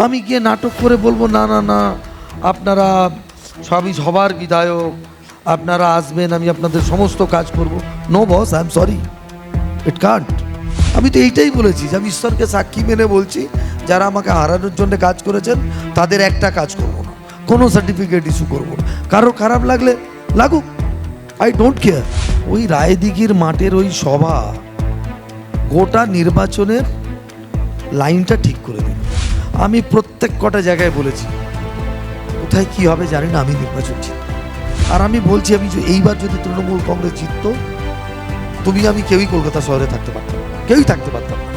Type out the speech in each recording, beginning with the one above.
আমি গিয়ে নাটক করে বলবো না না না আপনারা সবার বিধায়ক, আপনারা আসবেন, আমি আপনাদের সমস্ত কাজ করব। No boss, I am sorry, it can't. আমি তো এইটাই বলেছি যে আমি ঈশ্বরকে সাক্ষী মেনে বলছি, যারা আমাকে হারানোর জন্য কাজ করেছেন তাদের একটা কাজ করবো না, কোনো সার্টিফিকেট ইস্যু করবো না। কারো খারাপ লাগলে লাগুক, আই ডোন্ট কেয়ার। ওই রায়দিঘির মাঠের ওই সভা গোটা নির্বাচনের লাইনটা ঠিক করে দিল। আমি প্রত্যেক কটা জায়গায় বলেছি কোথায় কি হবে জানি না, আমি নির্বাচন জিতব। আর আমি বলছি, আমি এইবার যদি তৃণমূল কংগ্রেস জিতত, তুমি আমি কেউই কলকাতা শহরে থাকতে পারতাম না, কেউই থাকতে পারতাম না।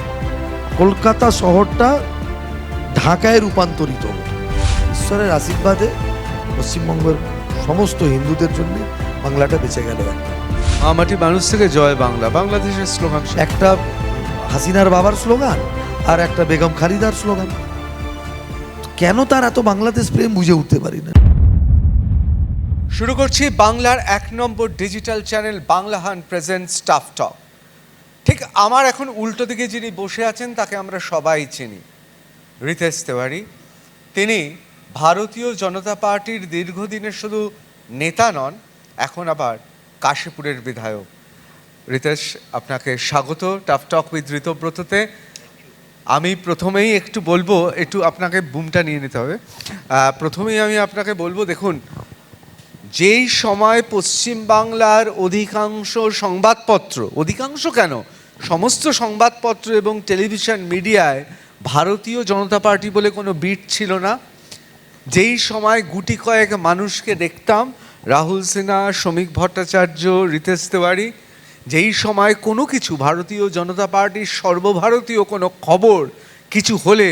কলকাতা শহরটা ঢাকায় রূপান্তরিত হতো। ঈশ্বরের আশীর্বাদে পশ্চিমবঙ্গের সমস্ত হিন্দুদের জন্য বাংলাটা বেঁচে গেল। মাটি মানুষ থেকে জয় বাংলা, বাংলাদেশের স্লোগান। একটা হাসিনার বাবার স্লোগান আর একটা বেগম খালিদার স্লোগান। কেন তার এত বাংলাদেশ প্রেম বুঝে উঠতে পারি না। শুরু করছি বাংলার 1 নম্বর ডিজিটাল চ্যানেল বাংলাহান প্রেজেন্টস টাফ টক। ঠিক আমার এখন উল্টো দিকে যিনি বসে আছেন তাকে আমরা সবাই চিনি, রিতেশ তেওয়ারি। তিনি ভারতীয় জনতা পার্টির দীর্ঘদিনের শুধু নেতা নন, এখন আবার কাশীপুরের বিধায়ক। রিতেশ, আপনাকে স্বাগত টাফ টক উইথ ঋতব্রততে। আমি প্রথমেই একটু বলবো, একটু আপনাকে বুমটা নিয়ে নিতে হবে। প্রথমেই আমি আপনাকে বলবো, দেখুন, যেই সময় পশ্চিমবাংলার অধিকাংশ সংবাদপত্র, অধিকাংশ কেন, সমস্ত সংবাদপত্র এবং টেলিভিশন মিডিয়ায় ভারতীয় জনতা পার্টি বলে কোনো বিট ছিল না, যেই সময় গুটি কয়েক মানুষকে দেখতাম, রাহুল সিনহা, শ্রমিক ভট্টাচার্য, রিতেশ তেওয়ারি, যেই সময় কোনো কিছু ভারতীয় জনতা পার্টির সর্বভারতীয় কোনো খবর কিছু হলে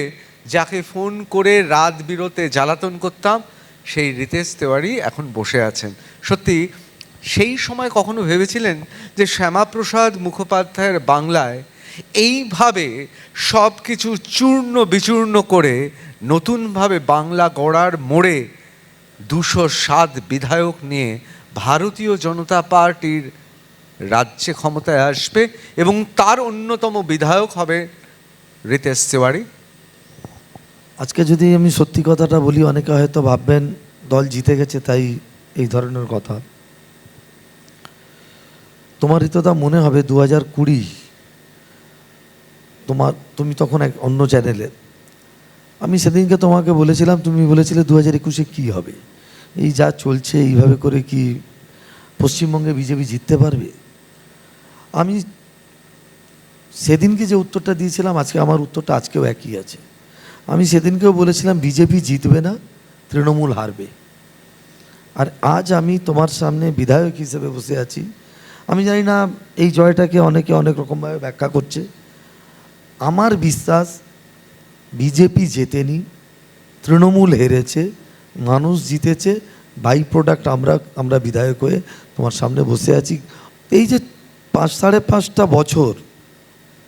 যাকে ফোন করে রাত বিরতে জ্বালাতন করতাম, সেই রিতেশ তেওয়ারি এখন বসে আছেন। সত্যি সেই সময় কখনো ভেবেছিলেন যে শ্যামাপ্রসাদ মুখোপাধ্যায়ের বাংলায় এইভাবে সব কিছু চূর্ণ বিচূর্ণ করে নতুনভাবে বাংলা গড়ার মোড়ে 207 বিধায়ক নিয়ে ভারতীয় জনতা পার্টির রাজ্যে ক্ষমতায় আসবে এবং তার অন্যতম বিধায়ক হবে রিতেশ তেওয়ারি? আজকে যদি আমি সত্যি কথাটা বলি, অনেকে হয়তো ভাববেন দল জিতে গেছে তাই এই ধরনের কথা। তোমারই তো তা মনে হবে 2020 তুমি তখন এক অন্য চ্যানেলে, আমি সেদিনকে তোমাকে বলেছিলাম, তুমি বলেছিলে 2021-এ কী হবে, এই যা চলছে এইভাবে করে কি পশ্চিমবঙ্গে বিজেপি জিততে পারবে? আমি সেদিনকে যে উত্তরটা দিয়েছিলাম, আজকে আমার উত্তরটা আজকেও একই আছে। আমি সেদিনকেও বলেছিলাম বিজেপি জিতবে না, তৃণমূল হারবে। আর আজ আমি তোমার সামনে বিধায়ক হিসেবে বসে আছি। আমি জানি না এই জয়টাকে অনেকে অনেক রকমভাবে ব্যাখ্যা করছে। আমার বিশ্বাস বিজেপি জেতেনি, তৃণমূল হেরেছে, মানুষ জিতেছে। বাই প্রোডাক্ট আমরা বিধায়ক হয়ে তোমার সামনে বসে আছি। এই যে 5-5.5 বছর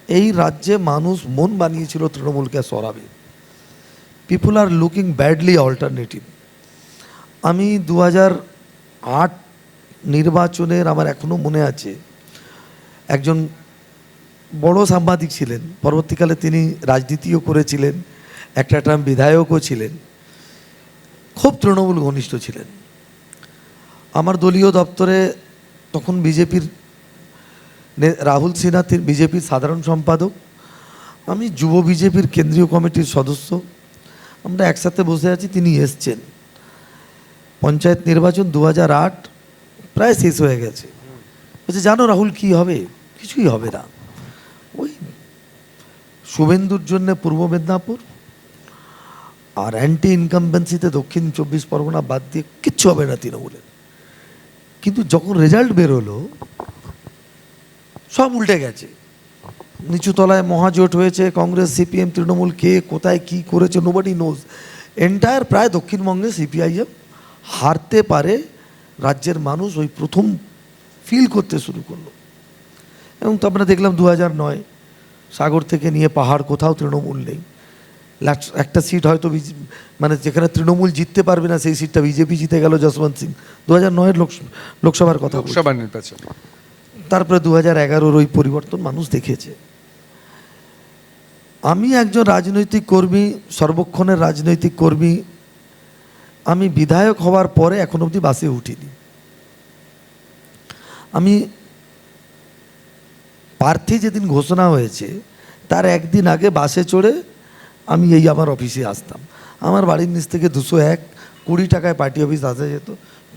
এই রাজ্যে মানুষ মন বানিয়েছিল তৃণমূলকে সরাবে। পিপুল আর লুকিং ব্যাডলি অল্টারনেটিভ। আমি 2008 নির্বাচনের, আমার এখনও মনে আছে, একজন বড় সাংবাদিক ছিলেন, পরবর্তীকালে তিনি রাজনীতিও করেছিলেন, একটা টাইম বিধায়কও ছিলেন, খুব তৃণমূল ঘনিষ্ঠ ছিলেন। আমার দলীয় দপ্তরে তখন বিজেপির রাহুল সিনহা বিজেপির সাধারণ সম্পাদক, আমি যুব বিজেপির কেন্দ্রীয় কমিটির সদস্য। আমরা একসাথে বসে আছি, তিনি এসছেন। পঞ্চায়েত নির্বাচন 2008 প্রায় শেষ হয়ে গেছে। বলছে, জানো রাহুল কি হবে? কিছুই হবে না। ওই শুভেন্দুর জন্য পূর্ব মেদিনীপুর আর অ্যান্টি ইনকামবেন্সিতে দক্ষিণ 24 পরগনা বাদ দিয়ে কিচ্ছু হবে না তৃণমূলের। কিন্তু যখন রেজাল্ট বেরোলো সব উল্টে গেছে। নিচুতলায় মহাজোট হয়েছে, কংগ্রেস, সিপিএম, তৃণমূল, কে কোথায় কি করেছে নোবডি নোজ। এন্টায়ার প্রায় দক্ষিণবঙ্গে সিপিআইএম হারতে পারে, রাজ্যের মানুষ ওই প্রথম ফিল করতে শুরু করলো। এবং তো আমরা দেখলাম 2009 সাগর থেকে নিয়ে পাহাড় কোথাও তৃণমূল নেই। একটা সিট হয়তো মানে যেখানে তৃণমূল জিততে পারবে না সেই সিটটা বিজেপি জিতে গেল, যশবন্ত সিং। 2009-এর লোকসভার কথা, লোকসভা নির্বাচন। তারপরে 2011-র ওই পরিবর্তন মানুষ দেখেছে। আমি একজন রাজনৈতিক কর্মী, সর্বক্ষণের রাজনৈতিক কর্মী। আমি বিধায়ক হওয়ার পরে এখন অবধি বাসে উঠিনি। আমি প্রার্থী যেদিন ঘোষণা হয়েছে তার একদিন আগে বাসে চড়ে আমি এই আমার অফিসে আসতাম। আমার বাড়ির নিচ থেকে 220 টাকায় পার্টি অফিস আসা যেত।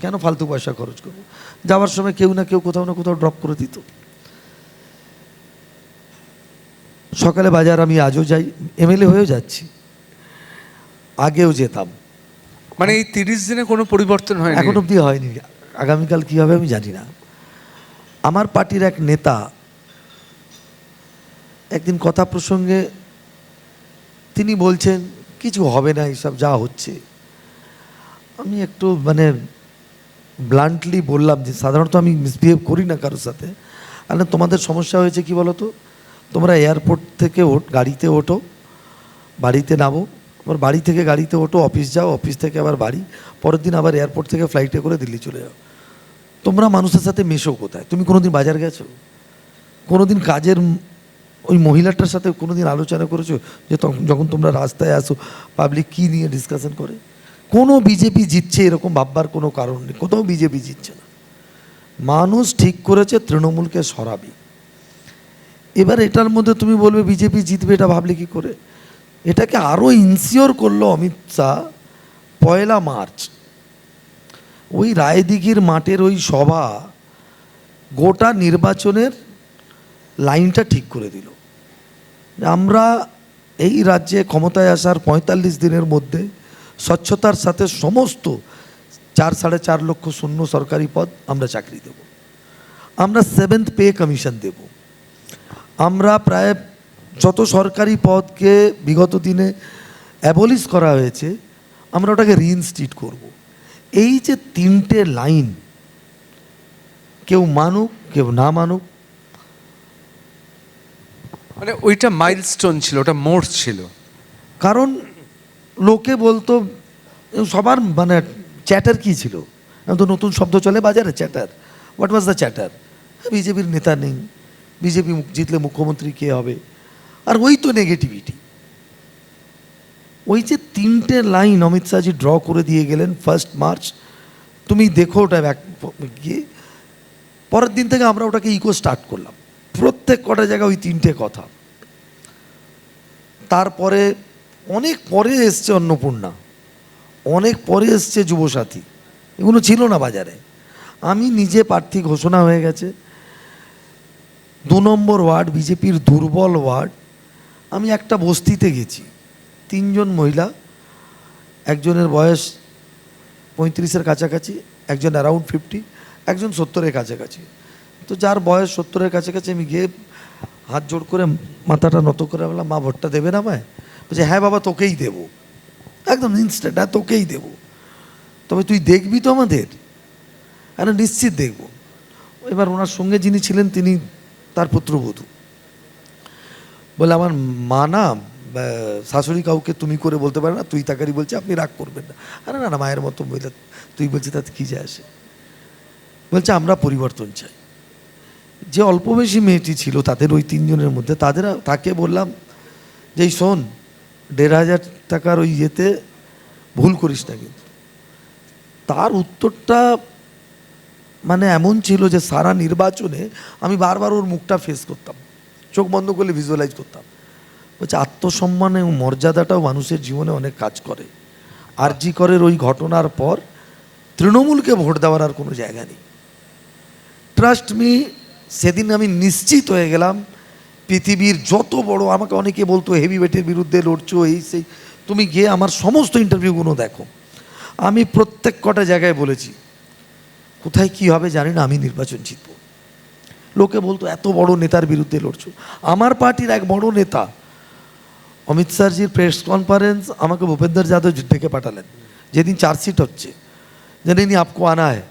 কেন ফালতু পয়সা খরচ করবো? যাওয়ার সময় কেউ না কেউ কোথাও না কোথাও ড্রপ করে দিত। সকালে বাজার আমি আজও যাই, এমএলএ হয়েও যাচ্ছি, আগেও যেতাম। মানে এই 30 দিনে কোনো পরিবর্তন হয়নি? এখন অবধি হয়নি। আগামীকাল কী হবে আমি জানি না। আমার পার্টির এক নেতা একদিন কথা প্রসঙ্গে তিনি বলছেন কিছু হবে না, এইসব যা হচ্ছে। আমি একটু মানে ব্লান্টলি বললাম যে সাধারণত আমি মিসবিহেভ করি না কারোর সাথে। আর তোমাদের সমস্যা হয়েছে কি বলো তো, তোমরা এয়ারপোর্ট থেকে গাড়িতে ওঠো, বাড়িতে নামো, আবার বাড়ি থেকে গাড়িতে ওঠো, অফিস যাও, অফিস থেকে আবার বাড়ি, পরের দিন আবার এয়ারপোর্ট থেকে ফ্লাইটে করে দিল্লি চলে যাও। তোমরা মানুষের সাথে মেশো কোথায়? তুমি কোনোদিন বাজার গেছো? কোনোদিন কাজের ওই মহিলাটার সাথে কোনোদিন আলোচনা করেছো যে যখন তোমরা রাস্তায় আসো পাবলিক কী নিয়ে ডিসকাশন করে? কোনো বিজেপি জিতছে এরকম ভাববার কোনো কারণ নেই, কোথাও বিজেপি জিতছে না। মানুষ ঠিক করেছে তৃণমূলকে সরাবি। এবার এটার মধ্যে তুমি বলবে বিজেপি জিতবে, এটা ভাবলে কি করে? এটাকে আরও ইনসিওর করলো অমিত শাহ 1 মার্চ। ওই রায়দিঘির মাঠের ওই সভা গোটা নির্বাচনের লাইনটা ঠিক করে দিল। আমরা এই রাজ্যে ক্ষমতায় আসার 45 দিনের মধ্যে স্বচ্ছতার সাথে সমস্ত 4-4.5 লক্ষ শূন্য সরকারি পদ আমরা চাকরি দেব। আমরা 7th পে কমিশন দেব। আমরা প্রায় যত সরকারি পদকে বিগত দিনে অ্যাবলিশ করা হয়েছে আমরা ওটাকে রিইনস্টিট করব। এই যে 3টে লাইন, কেউ মানুক কেউ না মানুক, মানে ওইটা মাইলস্টোন ছিল, ওটা মোড় ছিল। কারণ লোকে বলতো সবার মানে চ্যাটার কী ছিল, এখন তো নতুন শব্দ চলে বাজারে, chatter. What was the chatter? বিজেপির নেতা নেই, বিজেপি জিতলে মুখ্যমন্ত্রী কে হবে, আর ওই তো নেগেটিভিটি। ওই যে 3টে লাইন অমিত শাহজি ড্র করে দিয়ে গেলেন 1 মার্চ, তুমি দেখো ওটা গিয়ে। পরের দিন থেকে আমরা ওটাকে ইকো স্টার্ট করলাম, প্রত্যেক কটা জায়গায় ওই 3টে কথা। তারপরে অনেক পরে এসছে অন্নপূর্ণা, অনেক পরে এসছে যুবসাথী, এগুলো ছিল না বাজারে। আমি নিজে প্রার্থী ঘোষণা হয়ে গেছে, 2 নম্বর ওয়ার্ড বিজেপির দুর্বল ওয়ার্ড। আমি একটা বস্তিতে গেছি, 3 জন মহিলা, একজনের বয়স 35-এর কাছাকাছি, একজন অ্যারাউন্ড 50, একজন 70-এর কাছাকাছি। তো যার বয়স 70-এর কাছাকাছি আমি গিয়ে হাত জোড় করে মাথাটা নত করে বললাম, মা ভোটটা দেবে না আমায়? বলছে হ্যাঁ বাবা তোকেই দেবো, একদম ইনস্ট্যান্ট, হ্যাঁ তোকেই দেবো, তবে তুই দেখবি তো আমাদের? হ্যাঁ নিশ্চিত দেখবো। এবার ওনার সঙ্গে যিনি ছিলেন তিনি তার পুত্রবধূ। বলে আমার মা না শাশুড়ি কাউকে তুমি করে বলতে পারে না, তুই তাকারি বলছে, আপনি রাগ করবেন না। আরে না না, মায়ের মতো বলে তুই বলছে, তাতে কী যায় আসে? বলছে আমরা পরিবর্তন চাই। যে অল্প বেশি মেয়েটি ছিল তাদের ওই 3 জনের মধ্যে, তাকে বললাম যে এই শোন, 1,500 টাকার ওই ইয়েতে ভুল করিস না কিন্তু। তার উত্তরটা মানে এমন ছিল যে সারা নির্বাচনে আমি বারবার ওর মুখটা ফেস করতাম, চোখ বন্ধ করলে ভিজুয়ালাইজ করতাম। বলছে আত্মসম্মান এবং মর্যাদাটাও মানুষের জীবনে অনেক কাজ করে। আরজি করের ওই ঘটনার পর তৃণমূলকে ভোট দেওয়ার আর কোনো জায়গা নেই। ট্রাস্ট মি, সেদিন আমি নিশ্চিত হয়ে গেলাম পৃথিবীর যত বড়, আমাকে অনেকে বলতো হেভি ওয়েটের বিরুদ্ধে লড়ছো এই সেই, তুমি গিয়ে আমার সমস্ত ইন্টারভিউগুলো দেখো, আমি প্রত্যেক কটা জায়গায় বলেছি কোথায় কি হবে জানি না, আমি নির্বাচন জিতব। লোকে বলতো এত বড় নেতার বিরুদ্ধে লড়ছো। আমার পার্টির এক বড় নেতা অমিত শাহজির প্রেস কনফারেন্স আমাকে ভূপেন্দর যাদব ডেকে পাঠালেন, যেদিন চার্জশিট হচ্ছে, যে नहीं आपको आना है।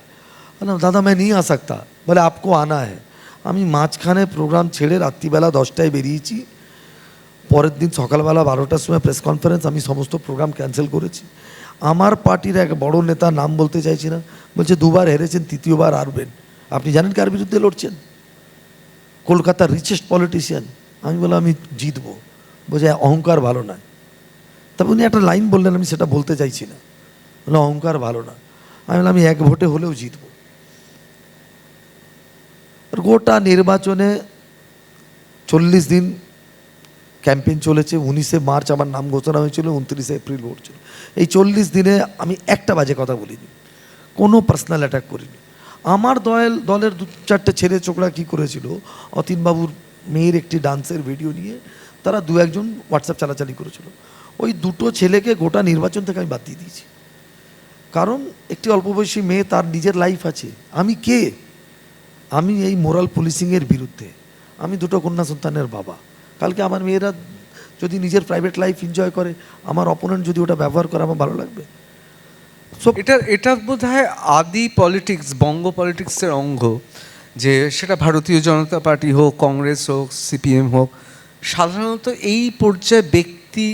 বললাম দাদা मैं नहीं आ सकता। বলে आपको आना है। আমি মাঝখানে প্রোগ্রাম ছেড়ে রাত্রিবেলা 10টায় বেরিয়েছি, পরের দিন সকালবেলা 12টার সময় প্রেস কনফারেন্স, আমি সমস্ত প্রোগ্রাম ক্যান্সেল করেছি। আমার পার্টির এক বড় নেতা, নাম বলতে চাইছি না, বলছে 2বার হেরেছেন, 3য়বার হারবেন, আপনি জানেন কার বিরুদ্ধে লড়ছেন? কলকাতার রিচেস্ট পলিটিশিয়ান। আমি বললাম আমি জিতবো। বোঝে অহংকার ভালো নয়। তবে উনি একটা লাইন বললেন, আমি সেটা বলতে চাইছি না, বলে অহংকার ভালো না। আমি বললাম আমি এক ভোটে হলেও জিতব। আর গোটা নির্বাচনে 40 দিন ক্যাম্পেইন চলেছে। 19শে মার্চ আমার নাম ঘোষণা হয়েছিল, 29শে এপ্রিল ভোট ছিল। এই 40 দিনে আমি একটা বাজে কথা বলিনি, কোনো পার্সোনাল অ্যাটাক করিনি। আমার দলের 2-4টে ছেলে ছোকরা কী করেছিল, অতীনবাবুর মেয়ের একটি ডান্সের ভিডিও নিয়ে তারা 2-1জন হোয়াটসঅ্যাপ চালাচালি করেছিল। ওই দুটো ছেলেকে গোটা নির্বাচন থেকে আমি বাদ দিয়ে দিয়েছি। কারণ একটি অল্প বয়সী মেয়ে, তার নিজের লাইফ আছে। আমি কে? আমি এই মোরাল পুলিশিংয়ের বিরুদ্ধে। আমি দুটো কন্যা সন্তানের বাবা। কালকে আমার মেয়েরা যদি নিজের প্রাইভেট লাইফ এনজয় করে, আমার অপোনেন্ট যদি ওটা ব্যবহার করে, আমার ভালো লাগবে? এটা বোধহয় আদি পলিটিক্স, বঙ্গ পলিটিক্সের অঙ্গ, যে সেটা ভারতীয় জনতা পার্টি হোক, কংগ্রেস হোক, সিপিএম হোক, সাধারণত এই পর্যায়ে ব্যক্তি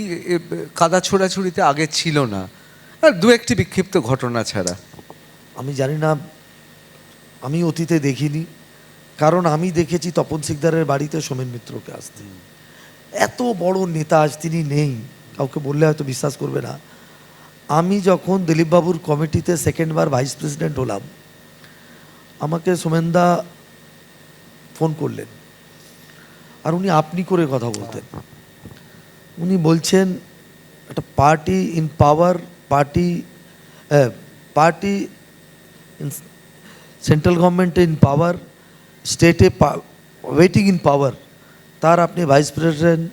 কাদা ছোড়াছুড়িতে আগে ছিল না, আর দু একটি বিক্ষিপ্ত ঘটনা ছাড়া। আমি জানি না, আমি অতীতে দেখিনি। কারণ আমি দেখেছি তপন শিকদারের বাড়িতে সোমেন মিত্রকে আসতে। এত বড় নেতা, আজ তিনি নেই, কাউকে বললে হয়তো বিশ্বাস করবে না। আমি যখন দিলীপবাবুর কমিটিতে সেকেন্ডবার ভাইস প্রেসিডেন্ট হলাম, আমাকে সোমেনদা ফোন করলেন, আর উনি আপনি করে কথা বলতেন। উনি বলছেন একটা party in power, party in central গভর্নমেন্টে ইন পাওয়ার, স্টেটে ওয়েটিং ইন পাওয়ার, তার আপনি ভাইস প্রেসিডেন্ট,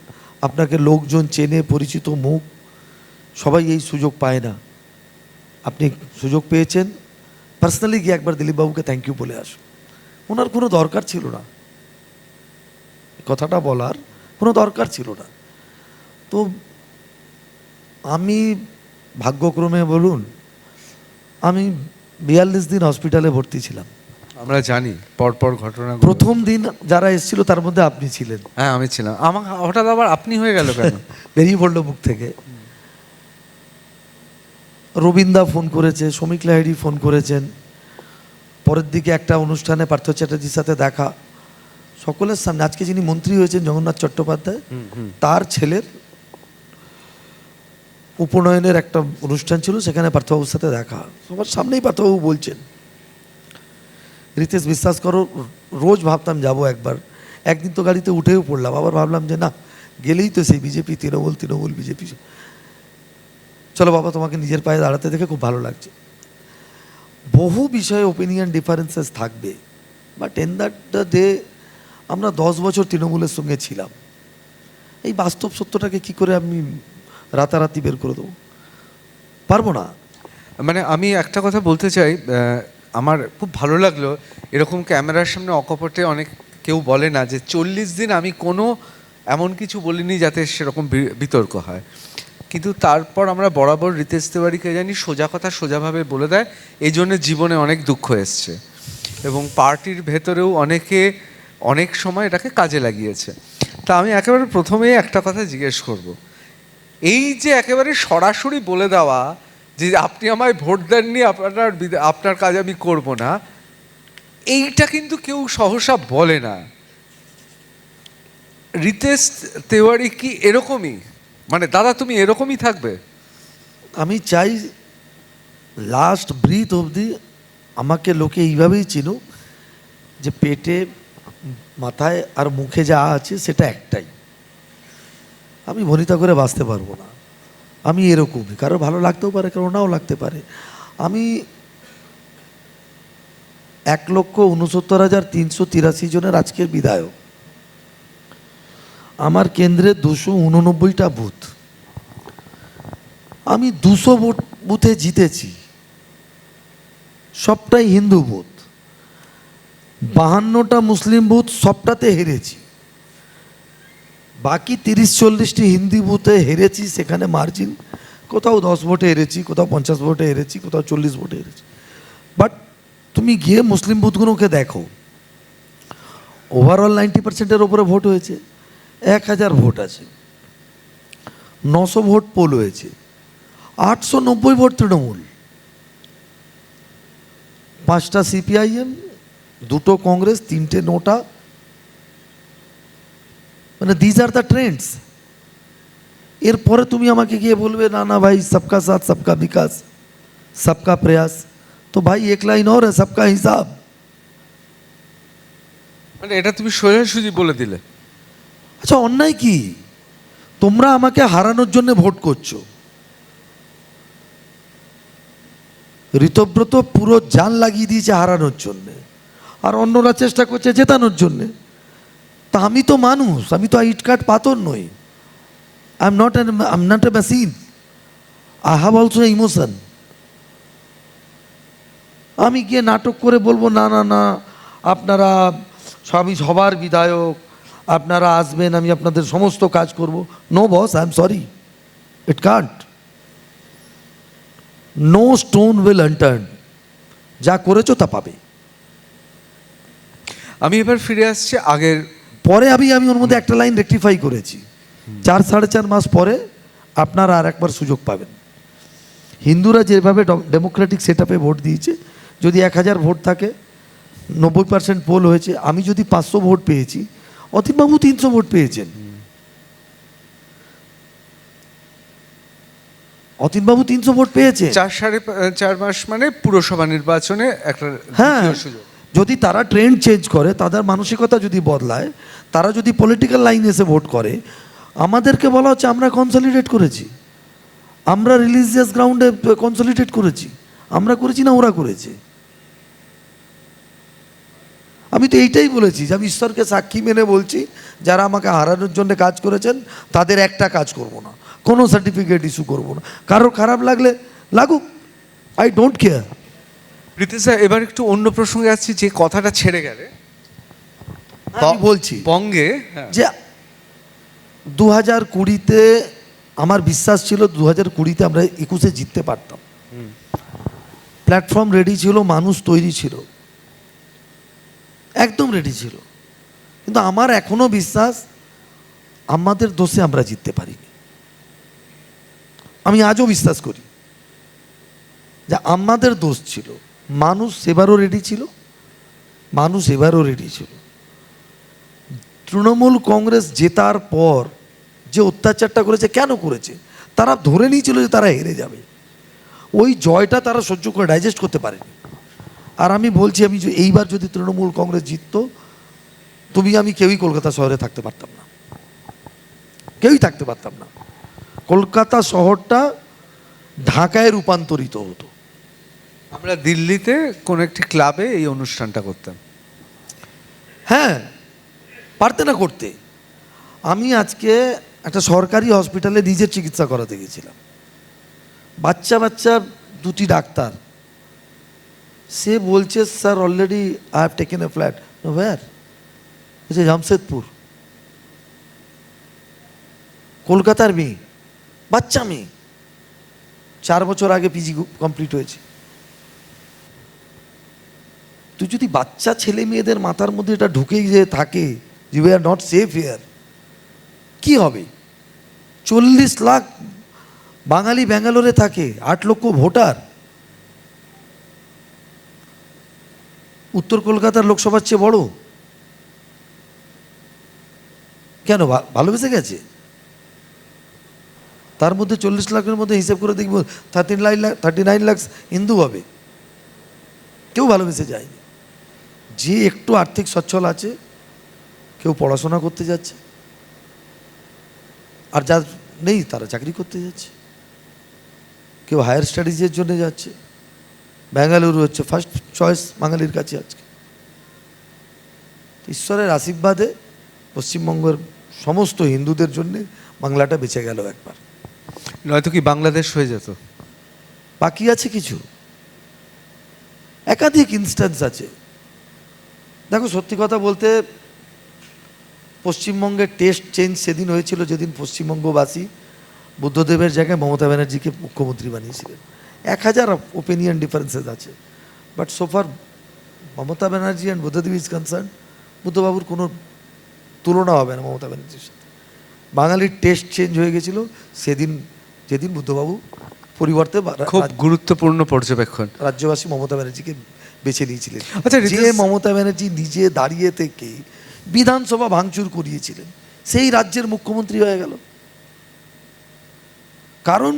আপনাকে লোকজন চেনে, পরিচিত মুখ, সবাই এই সুযোগ পায় না। আপনি সুযোগ পেয়েছেন, পার্সোনালি গিয়ে একবার দিলীপবাবুকে থ্যাংক ইউ বলে আসুন। ওনার কোনো দরকার ছিল না, কথাটা বলার কোনো দরকার ছিল না। তো আমি ভাগ্যক্রমে বলুন, আমি 42 দিন হসপিটালে ভর্তি ছিলাম। আমরা জানি পরপর ঘটনা। প্রথম দিন যারা এসেছিল তার মধ্যে আপনি ছিলেন। হ্যাঁ, আমি ছিলাম। আমাকে হঠাৎ আবার আপনি হয়ে গেল কেন? বেরিয়ে পড়লো মুখ থেকে। রবীন্দা ফোন করেছে, শ্রমিক লাহিড়ী ফোন করেছেন। পরের দিকে একটা অনুষ্ঠানে পার্থ চ্যাটার্জির সাথে দেখা, সকলের সামনে। আজকে যিনি মন্ত্রী হয়েছেন জগন্নাথ চট্টোপাধ্যায়, তার ছেলের উপনয়নের একটা অনুষ্ঠান ছিল, সেখানে পার্থবাবুর সাথে দেখা। সবার সামনেই পার্থবাবু বলছেন, রিতেশ বিশ্বাস করো, রোজ ভাবতাম যাব একবার, একদিন তো গাড়িতে উঠেও পড়লাম, আবার ভাবলাম যে না, গেলেই তো সেই বিজেপি, তৃণমূল বিজেপি। চলো বাবা, তোমাকে নিজের পায়ে দাঁড়াতে দেখে খুব ভালো লাগছে। বহু বিষয়ে ওপিনিয়ন ডিফারেন্সেস থাকবে, but N that the day আমরা 10 বছর তৃণমূলের সঙ্গে ছিলাম। এই বাস্তব সত্যটাকে কি করে আমি রাতারাতি বের করে দেবো? পারবো না। মানে আমি একটা কথা বলতে চাই, আমার খুব ভালো লাগলো, এরকম ক্যামেরার সামনে অকপটে অনেক কেউ বলে না যে 40 দিন আমি কোনো এমন কিছু বলিনি যাতে সেরকম বিতর্ক হয়। কিন্তু তারপর আমরা বরাবর রিতেশ তিওয়ারিকে জানি সোজা কথা সোজাভাবে বলে দেয়, এই জন্য জীবনে অনেক দুঃখ এসছে, এবং পার্টির ভেতরেও অনেকে অনেক সময় এটাকে কাজে লাগিয়েছে। তা আমি একেবারে প্রথমেই একটা কথা জিজ্ঞেস করব, এই যে একেবারে সরাসরি বলে দেওয়া যে আপনি আমায় ভোট দেননি, আপনার কাজ আমি করব না, এইটা কিন্তু কেউ সহসা বলে না। রিতেশ তিওয়ারি কি এরকমই? মানে দাদা তুমি এরকমই থাকবে? আমি চাই লাস্ট ব্রিথ অবধি আমাকে লোকে এইভাবেই চিনুক যে পেটে, মাথায় আর মুখে যা আছে সেটা একটাই। আমি ভনিতা করে বাঁচতে পারবো না। আমি এরকমই, কারো ভালো লাগতেও পারে, কারো নাও লাগতে পারে। আমি 1,69,383 জনের আজকের বিধায়ক। আমার কেন্দ্রে 289টা বুথ, আমি 200 বুথে জিতেছি, সবটাই হিন্দু বুথ। 52টা মুসলিম বুথ, সবটাতে হেরেছি। বাকি 30-40টি হিন্দি বুথে হেরেছি, সেখানে মার্জিন, কোথাও 10 ভোটে হেরেছি, কোথাও 50 ভোটে হেরেছি, কোথাও 40 ভোটে হেরেছি। বাট তুমি গিয়ে মুসলিম বুথগুলোকে দেখো, ওভারঅল 90%-এর ওপরে ভোট হয়েছে। 1000 ভোট আছে, 900 ভোট পোল হয়েছে, 890 ভোট তৃণমূল, 5টা সিপিআইএম, 2টো কংগ্রেস, 3টে নোটা। মানে দিজ আর দ্য ট্রেন্ডস। এরপরে তুমি আমাকে গিয়ে বলবে না না ভাই সবকা সাথ সবকা বিকাশ সবকা প্রয়াস, তো ভাই এক লাইন और है सबका हिसाब। মানে এটা তুমি সোজাসুজি বলে দিলে। আচ্ছা অন্যায় কি? তোমরা আমাকে হারানোর জন্য ভোট করছো, ঋতব্রত পুরো জান লাগিয়ে দিয়েছে হারানোর জন্যে, আর অন্যরা চেষ্টা করছে জেতানোর জন্যে। তা আমি তো মানুষ, আমি তো ইটকাট পাথর নই। I am not a machine, I have also emotion. আমি গিয়ে নাটক করে বলবো না না না আপনারা আমি সবার বিধায়ক, আপনারা আসবেন, আমি আপনাদের সমস্ত কাজ করব। No boss, I am sorry, it can't. No stone will unturn, যা করেছো তা পাবে। আমি এবার ফিরে আসছি আগের। পরে আমি ওর মধ্যে একটা লাইন রেকটিফাই করেছি, 4-4.5 মাস পরে আপনারা আর একবার সুযোগ পাবেন। হিন্দুরা যেভাবে ডেমোক্রেটিক সেট আপে ভোট দিয়েছে, যদি 1000 ভোট থাকে, 90% পোল হয়েছে, আমি যদি 500 ভোট পেয়েছি, অতীনবাবু 300 ভোট পেয়েছেন। অতীনবাবু 300 ভোট পেয়েছে। 4.5 মাস মানে পুরসভা নির্বাচনে একটা হ্যাঁ, দ্বিতীয় সুযোগ। যদি তারা ট্রেন্ড চেঞ্জ করে, তাদের মানসিকতা যদি বদলায়, তারা যদি পলিটিক্যাল লাইনে এসে ভোট করে, আমাদেরকে বলা হচ্ছে আমরা কনসলিডেট করেছি, আমরা রিলিজিয়াস গ্রাউন্ডে কনসলিডেট করেছি, আমরা করেছি না ওরা করেছে। আমি তো এইটাই বলেছি যে আমি ঈশ্বরকে সাক্ষী মেনে বলছি, যারা আমাকে হারানোর জন্য কাজ করেছেন তাদের একটা কাজ করব না, কোনো সার্টিফিকেট ইস্যু করব না। কারোর খারাপ লাগলে লাগুক, আই ডোন্ট কেয়ার। রীতিশ দা, এবার একটু অন্য প্রসঙ্গে আসছি, যে কথাটা ছেড়ে গেলে আমি বলছি বঙ্গে যে 2020-তে আমার বিশ্বাস ছিল 2020-তে আমরা 21-এ জিততে পারতাম। প্ল্যাটফর্ম রেডি ছিল, মানুষ তৈরি ছিল, একদম রেডি ছিল। কিন্তু আমার এখনো বিশ্বাস আমাদের দোষে আমরা জিততে পারিনি। আমি আজও বিশ্বাস করি যে আমাদের দোষ ছিল। মানুষ সেবারও রেডি ছিল, মানুষ এবারও রেডি ছিল। তৃণমূল কংগ্রেস জেতার পর যে অত্যাচারটা করেছে, কেন করেছে? তারা ধরে নিয়েছিল যে তারা হেরে যাবে। ওই জয়টা তারা সহ্য করে ডাইজেস্ট করতে পারেনি। আর আমি বলছি, আমি এইবার যদি তৃণমূল কংগ্রেস জিততো, তুমি আমি কেউই কলকাতা শহরে থাকতে পারতাম না, কেউই থাকতে পারতাম না। কলকাতা শহরটা ঢাকায় রূপান্তরিত হতো। আমরা দিল্লিতে কোন একটি ক্লাবে এই অনুষ্ঠানটা করতাম। হ্যাঁ, পারতে না করতে। আমি আজকে একটা সরকারি হসপিটালে নিজের চিকিৎসা করাতে গেছিলাম। বাচ্চা 2টি ডাক্তার, সে বলছে sir already I have taken a flat. Where? বলছে জামশেদপুর। কলকাতার মেয়ে, বাচ্চা মেয়ে, 4 বছর আগে পিজি কমপ্লিট হয়েছে। তুই যদি বাচ্চা ছেলে মেয়েদের মাথার মধ্যে এটা ঢুকে যে থাকে যে we are not safe here, কি হবে? 40 লাখ বাঙালি ব্যাঙ্গালোরে থাকে, 8 লক্ষ ভোটার। উত্তর কলকাতার লোকসভার চেয়ে বড় কেন? ভালোবেসে গেছে। তার মধ্যে 40 লাখের মধ্যে হিসেব করে দেখব 39 লাখ হিন্দু হবে, কেউ ভালোবেসে যায়নি। যে একটু আর্থিক সচ্ছল আছে, কেউ পড়াশোনা করতে যাচ্ছে, আর যার নেই তারা চাকরি করতে যাচ্ছে, কেউ হায়ার স্টাডিজের জন্য যাচ্ছে। বেঙ্গালুরু হচ্ছে ফার্স্ট চয়েস বাঙালির কাছে আজকে। ঈশ্বরের আশীর্বাদে পশ্চিমবঙ্গের সমস্ত হিন্দুদের জন্য বাংলাটা বেঁচে গেল একবার, নয়তো কি বাংলাদেশ হয়ে যেত। বাকি আছে কিছু, একাধিক ইনস্ট্যান্স আছে। দেখো, সত্যি কথা বলতে পশ্চিমবঙ্গের টেস্ট চেঞ্জ সেদিন হয়েছিল যেদিন পশ্চিমবঙ্গবাসী বুদ্ধদেবের জায়গায় মমতা ব্যানার্জিকে মুখ্যমন্ত্রী বানিয়েছিলেন। 1000 ওপিনিয়ন ডিফারেন্সেস আছে, but so far Mamata Banerjee and Buddhadeb is concern, বুদ্ধবাবুর কোনো তুলনা হবে না মমতা ব্যানার্জির সাথে। বাঙালির টেস্ট চেঞ্জ হয়ে গেছিল সেদিন, যেদিন বুদ্ধবাবু পরিবর্তে খুব গুরুত্বপূর্ণ পর্যবেক্ষণ। রাজ্যবাসী মমতা ব্যানার্জিকে বেছে নিয়েছিলেন। আচ্ছা, যে মমতা ব্যানার্জি নিজে দাঁড়িয়ে থেকে বিধানসভা ভাঙচুর করিয়েছিলেন, সেই রাজ্যের মুখ্যমন্ত্রী হয়ে গেল। কারণ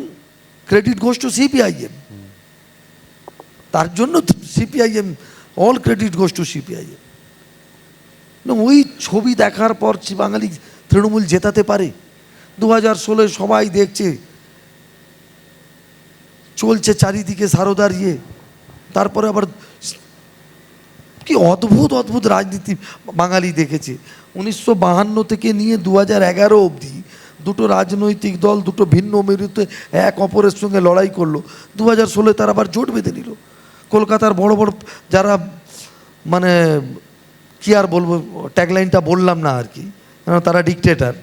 ক্রেডিট গোস টু সিপিআইএম, তার জন্য CPIM, all credit goes to CPIM. ওই ছবি দেখার পর বাঙালি তৃণমূল জেতাতে পারে? 2016 সবাই দেখছে, চলছে চারিদিকে সারদার ইয়ে, তারপরে আবার কি অদ্ভুত অদ্ভুত রাজনীতি বাঙালি দেখেছে। 1952 থেকে নিয়ে 2011 অবধি দুটো রাজনৈতিক দল, দুটো ভিন্ন মেরুতে এক অপরের সঙ্গে লড়াই করলো। 2016 তারা আবার জোট বেঁধে নিল। কলকাতার বড় বড় যারা, মানে কি আর বলবো, ট্যাগলাইনটা বললাম না আর কি, তারা ডিকটেটর,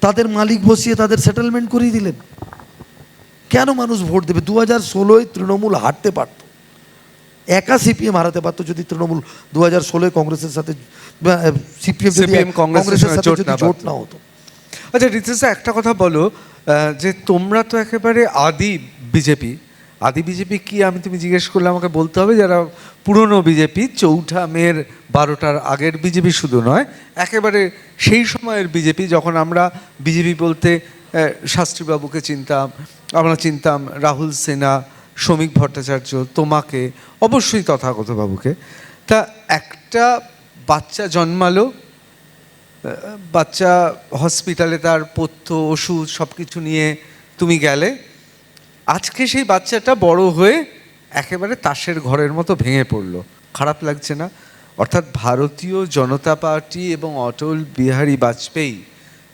তাদের মালিক বসিয়ে তাদের সেটেলমেন্ট করিয়ে দিলেন। কেন মানুষ ভোট দেবে? 2016 তৃণমূল হারতে পারত, একা সিপিএম হারাতে পারতো যদি তৃণমূল 2016 কংগ্রেসের সাথে, সিপিএম কংগ্রেসের সাথে যদি জোট না হতো। আচ্ছা রিতেশদা, একটা কথা বলো, যে তোমরা তো একেবারে আদি বিজেপি কি আমি, তুমি জিজ্ঞেস করলে আমাকে বলতে হবে যারা পুরনো বিজেপি, 4 মের 12টার আগের বিজেপি শুধু নয়, একেবারে সেই সময়ের বিজেপি, যখন আমরা বিজেপি বলতে শাস্ত্রীবাবুকে চিনতাম, আমরা চিনতাম রাহুল সিনহা, শ্রমিক ভট্টাচার্য, তোমাকে, অবশ্যই তথাগতবাবুকে। তা একটা বাচ্চা জন্মালো, বাচ্চা হসপিটালে তার পথ্য ওষুধ সব কিছু নিয়ে তুমি গেলে, আজকে সেই বাচ্চাটা বড় হয়ে একেবারে তাসের ঘরের মতো ভেঙে পড়লো, খারাপ লাগছে না? অর্থাৎ ভারতীয় জনতা পার্টি এবং অটল বিহারী বাজপেয়ী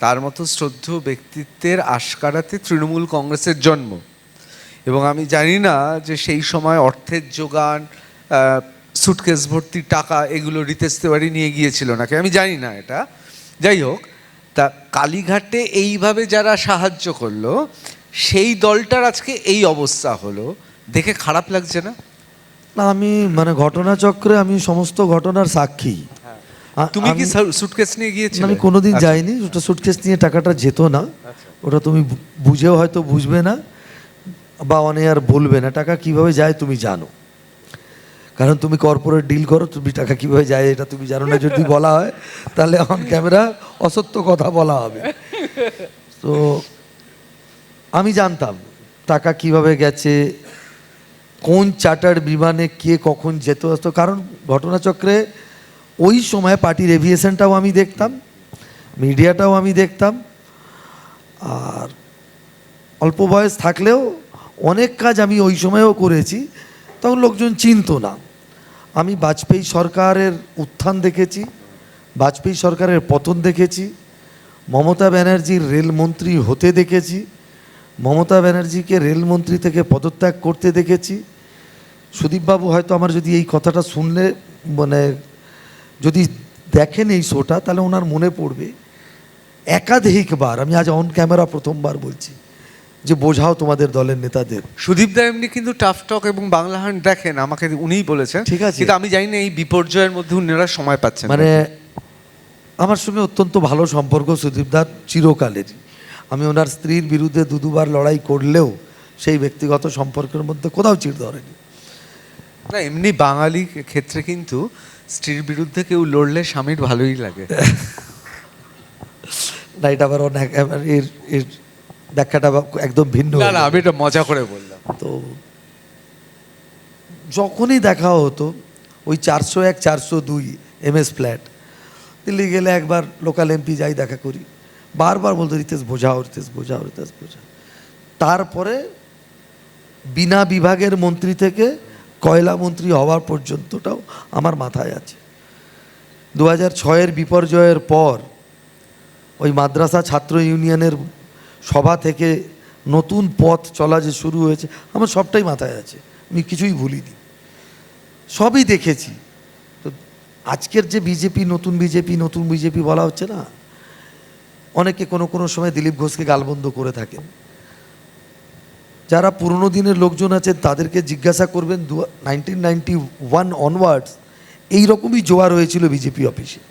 তার মতো শ্রদ্ধেয় ব্যক্তিত্বের আশকারাতে তৃণমূল কংগ্রেসের জন্ম, এবং আমি জানি না যে সেই সময় অর্থের যোগান, সুটকেস ভর্তি টাকা এগুলো রিতেশ তিওয়ারি নিয়ে গিয়েছিল নাকি আমি জানি না, এটা যাই হোক। তা কালীঘাটে এইভাবে যারা সাহায্য করলো, সেই দলটার আজকে এই অবস্থা হলো, দেখে খারাপ লাগছে না? না, আমি মানে ঘটনাচক্রে আমি সমস্ত ঘটনার সাক্ষী। তুমি কি সুটকেস নিয়ে গিয়েছিলে? আমি কোনোদিন যাইনি, ওটা সুটকেস নিয়ে টাকাটা যেত না, ওটা তুমি বুঝেও হয়তো বুঝবে না বা অনেক আর বলবে না। টাকা কিভাবে যায় তুমি জানো, কারণ তুমি কর্পোরেট ডিল করো, তুমি টাকা কিভাবে যায় এটা তুমি জানো না। যদি বলা হয় তাহলে অন ক্যামেরা অসত্য কথা বলা হবে। তো আমি জানতাম টাকা কিভাবে গেছে, কোন চার্টার্ড বিমানে কে কখন যেত আসতো, কারণ ঘটনাচক্রে ওই সময় পার্টির এভিয়েশনটাও আমি দেখতাম, মিডিয়াটাও আমি দেখতাম, আর অল্প বয়স থাকলেও অনেক কাজ আমি ওই সময়েও করেছি, তখন লোকজন চিনতো না। আমি বাজপেয়ী সরকারের উত্থান দেখেছি, বাজপেয়ী সরকারের পতন দেখেছি, মমতা ব্যানার্জির রেলমন্ত্রী হতে দেখেছি, মমতা ব্যানার্জিকে রেলমন্ত্রী থেকে পদত্যাগ করতে দেখেছি। সুদীপবাবু হয়তো আমার যদি এই কথাটা শুনলে, মানে যদি দেখেন এই শোটা, তাহলে ওনার মনে পড়বে একাধিকবার, আমি আজ অন ক্যামেরা প্রথমবার বলছি, যে বোঝাও তোমাদের দলের নেতাদের। সুদীপ দা এমনি কিন্তু টাফ টক এবং বাংলা হান্ট দেখেন, আমাকে উনিই বলেছেন, ঠিক আছে, কিন্তু আমি জানি না এই বিপর্যয়ের মধ্যে উনারা সময় পাচ্ছেন। মানে আমার সঙ্গে অত্যন্ত ভালো সম্পর্ক সুদীপদার চিরকালের। আমি ওনার স্ত্রীর বিরুদ্ধে দুবার লড়াই করলেও সেই ব্যক্তিগত সম্পর্কের মধ্যে কোথাও চিড় ধরেনি। না, এমনি বাঙালি ক্ষেত্রে কিন্তু স্ত্রীর বিরুদ্ধে কেউ লড়লে স্বামীর ভালোই লাগে। না, এটা আবার অনেক এর ব্যাখ্যাটা একদম ভিন্ন। না না, আমি এটা মজা করে বললাম। তো যখনই দেখা হতো ওই 401 402 MS ফ্ল্যাট, দিল্লি গেলে একবার লোকাল এমপি যাই দেখা করি, বারবার বলতো রিতেশ বোঝাও, রিতেশ বোঝাও, রিতেশ বোঝাও। তারপরে বিনা বিভাগের মন্ত্রী থেকে কয়লা মন্ত্রী হওয়ার পর্যন্তটাও আমার মাথায় আছে। 2006 বিপর্যয়ের পর ওই মাদ্রাসা ছাত্র ইউনিয়নের সভা থেকে নতুন পথ চলা যে শুরু হয়েছে, আমার সবটাই মাথায় আছে, আমি কিছুই ভুলিনি, সবই দেখেছি। তো আজকের যে বিজেপি, নতুন বিজেপি বলা হচ্ছে না, অনেকে কোনো সময় দিলীপ ঘোষকে গালবন্ধ করে থাকেন। যারা পুরনো দিনের লোকজন আছেন তাদেরকে জিজ্ঞাসা করবেন, 1991 অনওয়ার্ডস এইরকমই জোয়ার হয়েছিল বিজেপি অফিসে।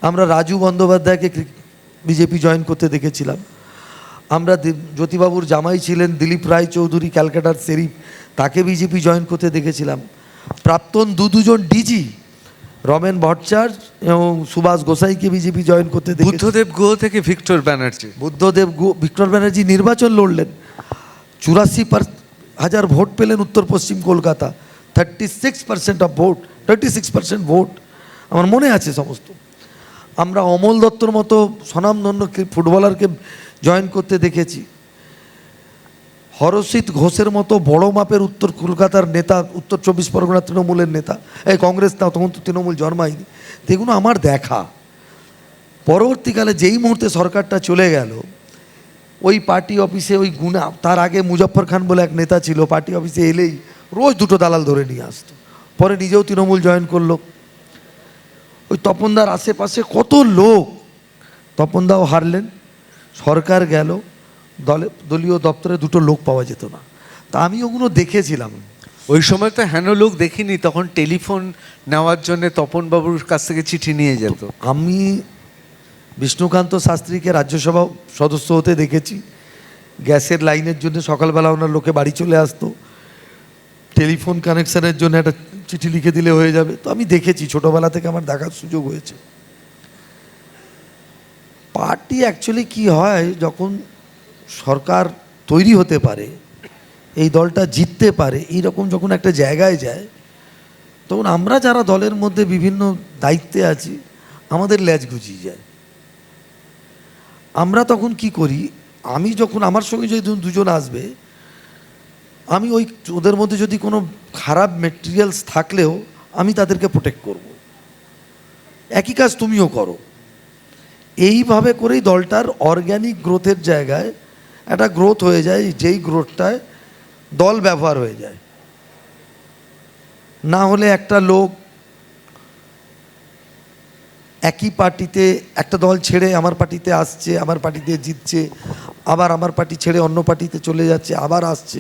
আমরা রাজু বন্দ্যোপাধ্যায়কে বিজেপি জয়েন করতে দেখেছিলাম, আমরা জ্যোতিবাবুর জামাই ছিলেন দিলীপ রায় চৌধুরী, ক্যালকাটার শেরিফ, তাকে বিজেপি জয়েন করতে দেখেছিলাম। প্রাক্তন দুজন ডিজি রমেন ভট্টাচার্য এবং সুভাষ গোসাইকে বিজেপি জয়েন করতে দেখেছি। বুদ্ধদেব গুহ থেকে ভিক্টর ব্যানার্জি। ভিক্টর ব্যানার্জি নির্বাচন লড়লেন, 84,000 ভোট পেলেন উত্তর পশ্চিম কলকাতা, 36% অফ ভোট, 36% ভোট আমার মনে আছে সমস্ত। আমরা অমল দত্তর মতো স্বনামধন্য ফুটবলারকে জয়েন করতে দেখেছি। হরসিত ঘোষের মতো বড় মাপের উত্তর কলকাতার নেতা, উত্তর 24 পরগনা তৃণমূলের নেতা, এই কংগ্রেস না, তখন তো তৃণমূল জন্মায়নি। এগুলো আমার দেখা। পরবর্তীকালে যেই মুহূর্তে সরকারটা চলে গেল, ওই পার্টি অফিসে ওই গুণা, তার আগে মুজফ্ফর খান বলে এক নেতা ছিল, পার্টি অফিসে এলেই রোজ 2টো দালাল ধরে নিয়ে আসতো। পরে নিজেও তৃণমূল জয়েন করলো। ওই তপনদার আশেপাশে কত লোক, তপনদাও হারলেন, সরকার গেল, দলীয় দপ্তরে 2টো লোক পাওয়া যেত না। তা আমি ওগুলো দেখেছিলাম। ওই সময় তো হেন লোক দেখিনি, তখন টেলিফোন নেওয়ার জন্য তপনবাবুর কাছ থেকে চিঠি নিয়ে যেত। আমি বিষ্ণুকান্ত শাস্ত্রীকে রাজ্যসভা সদস্য হতে দেখেছি। গ্যাসের লাইনের জন্য সকালবেলা ওনার লোকে বাড়ি চলে আসতো, টেলিফোন কানেকশনের জন্য একটা চিঠি লিখে দিলে হয়ে যাবে। তো আমি দেখেছি, ছোটোবেলা থেকে আমার দেখার সুযোগ হয়েছে। পার্টি অ্যাকচুয়ালি কি হয়, যখন সরকার তৈরি হতে পারে, এই দলটা জিততে পারে, এইরকম যখন একটা জায়গায় যায়, তখন আমরা যারা দলের মধ্যে বিভিন্ন দায়িত্বে আছি, আমাদের ল্যাজ গুজিয়ে যায়। আমরা তখন কি করি, আমি যখন আমার সঙ্গে যদি দুজন আসবে, আমি ওদের মধ্যে যদি কোনো খারাপ মেটেরিয়ালস থাকলেও আমি তাদেরকে প্রোটেক্ট করব। একই কাজ তুমিও করো। এইভাবে করেই দলটার অর্গ্যানিক গ্রোথের জায়গায় একটা গ্রোথ হয়ে যায়, যেই গ্রোথটায় দল ব্যবহার হয়ে যায়। না হলে একটা লোক একই পার্টিতে, একটা দল ছেড়ে আমার পার্টিতে আসছে, আমার পার্টিতে জিতছে, আবার আমার পার্টি ছেড়ে অন্য পার্টিতে চলে যাচ্ছে, আবার আসছে,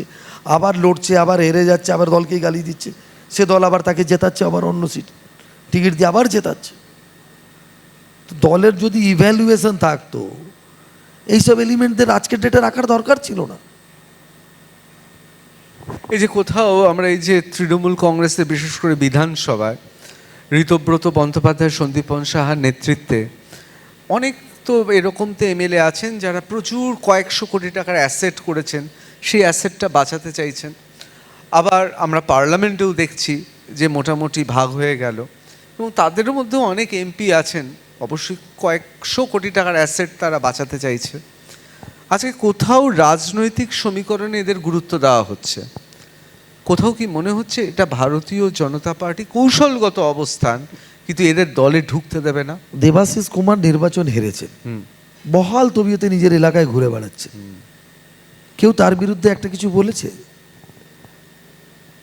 আবার লড়ছে, আবার হেরে যাচ্ছে, আবার দলকেই গালি দিচ্ছে, সে দল আবার তাকে জেতাচ্ছে, আবার অন্য সিট টিকিট দিয়ে আবার জেতাচ্ছে। তো দলের যদি ইভ্যালুয়েশন থাকতো, এইসব এলিমেন্টদের আজকের ডেটে রাখার দরকার ছিল না। এই যে কোথাও আমরা এই যে তৃণমূল কংগ্রেসে, বিশেষ করে বিধানসভায় ঋতব্রত বন্দ্যোপাধ্যায়, সন্দীপন সাহার নেতৃত্বে অনেক তো এরকম তো এমএলএ আছেন যারা প্রচুর কয়েকশো কোটি টাকার অ্যাসেট করেছেন, সেই অ্যাসেটটা বাঁচাতে চাইছেন। আবার আমরা পার্লামেন্টেও দেখছি যে মোটামুটি ভাগ হয়ে গেল, এবং তাদের মধ্যেও অনেক এমপি আছেন অবশ্যই কয়েকশো কোটি টাকার অ্যাসেট তারা বাঁচাতে চাইছে। আজকে কোথাও রাজনৈতিক সমীকরণে এদের গুরুত্ব দেওয়া হচ্ছে, কোথাও কি মনে হচ্ছে এটা ভারতীয় জনতা পার্টি কৌশলগত অবস্থান, কিন্তু এদের দলে ঢুকতে দেবে না? দেবাশিস কুমার নির্বাচন হেরেছেন, বহাল তবিয়তে নিজের এলাকায় ঘুরে বেড়াচ্ছে। কেউ তার বিরুদ্ধে একটা কিছু বলেছে?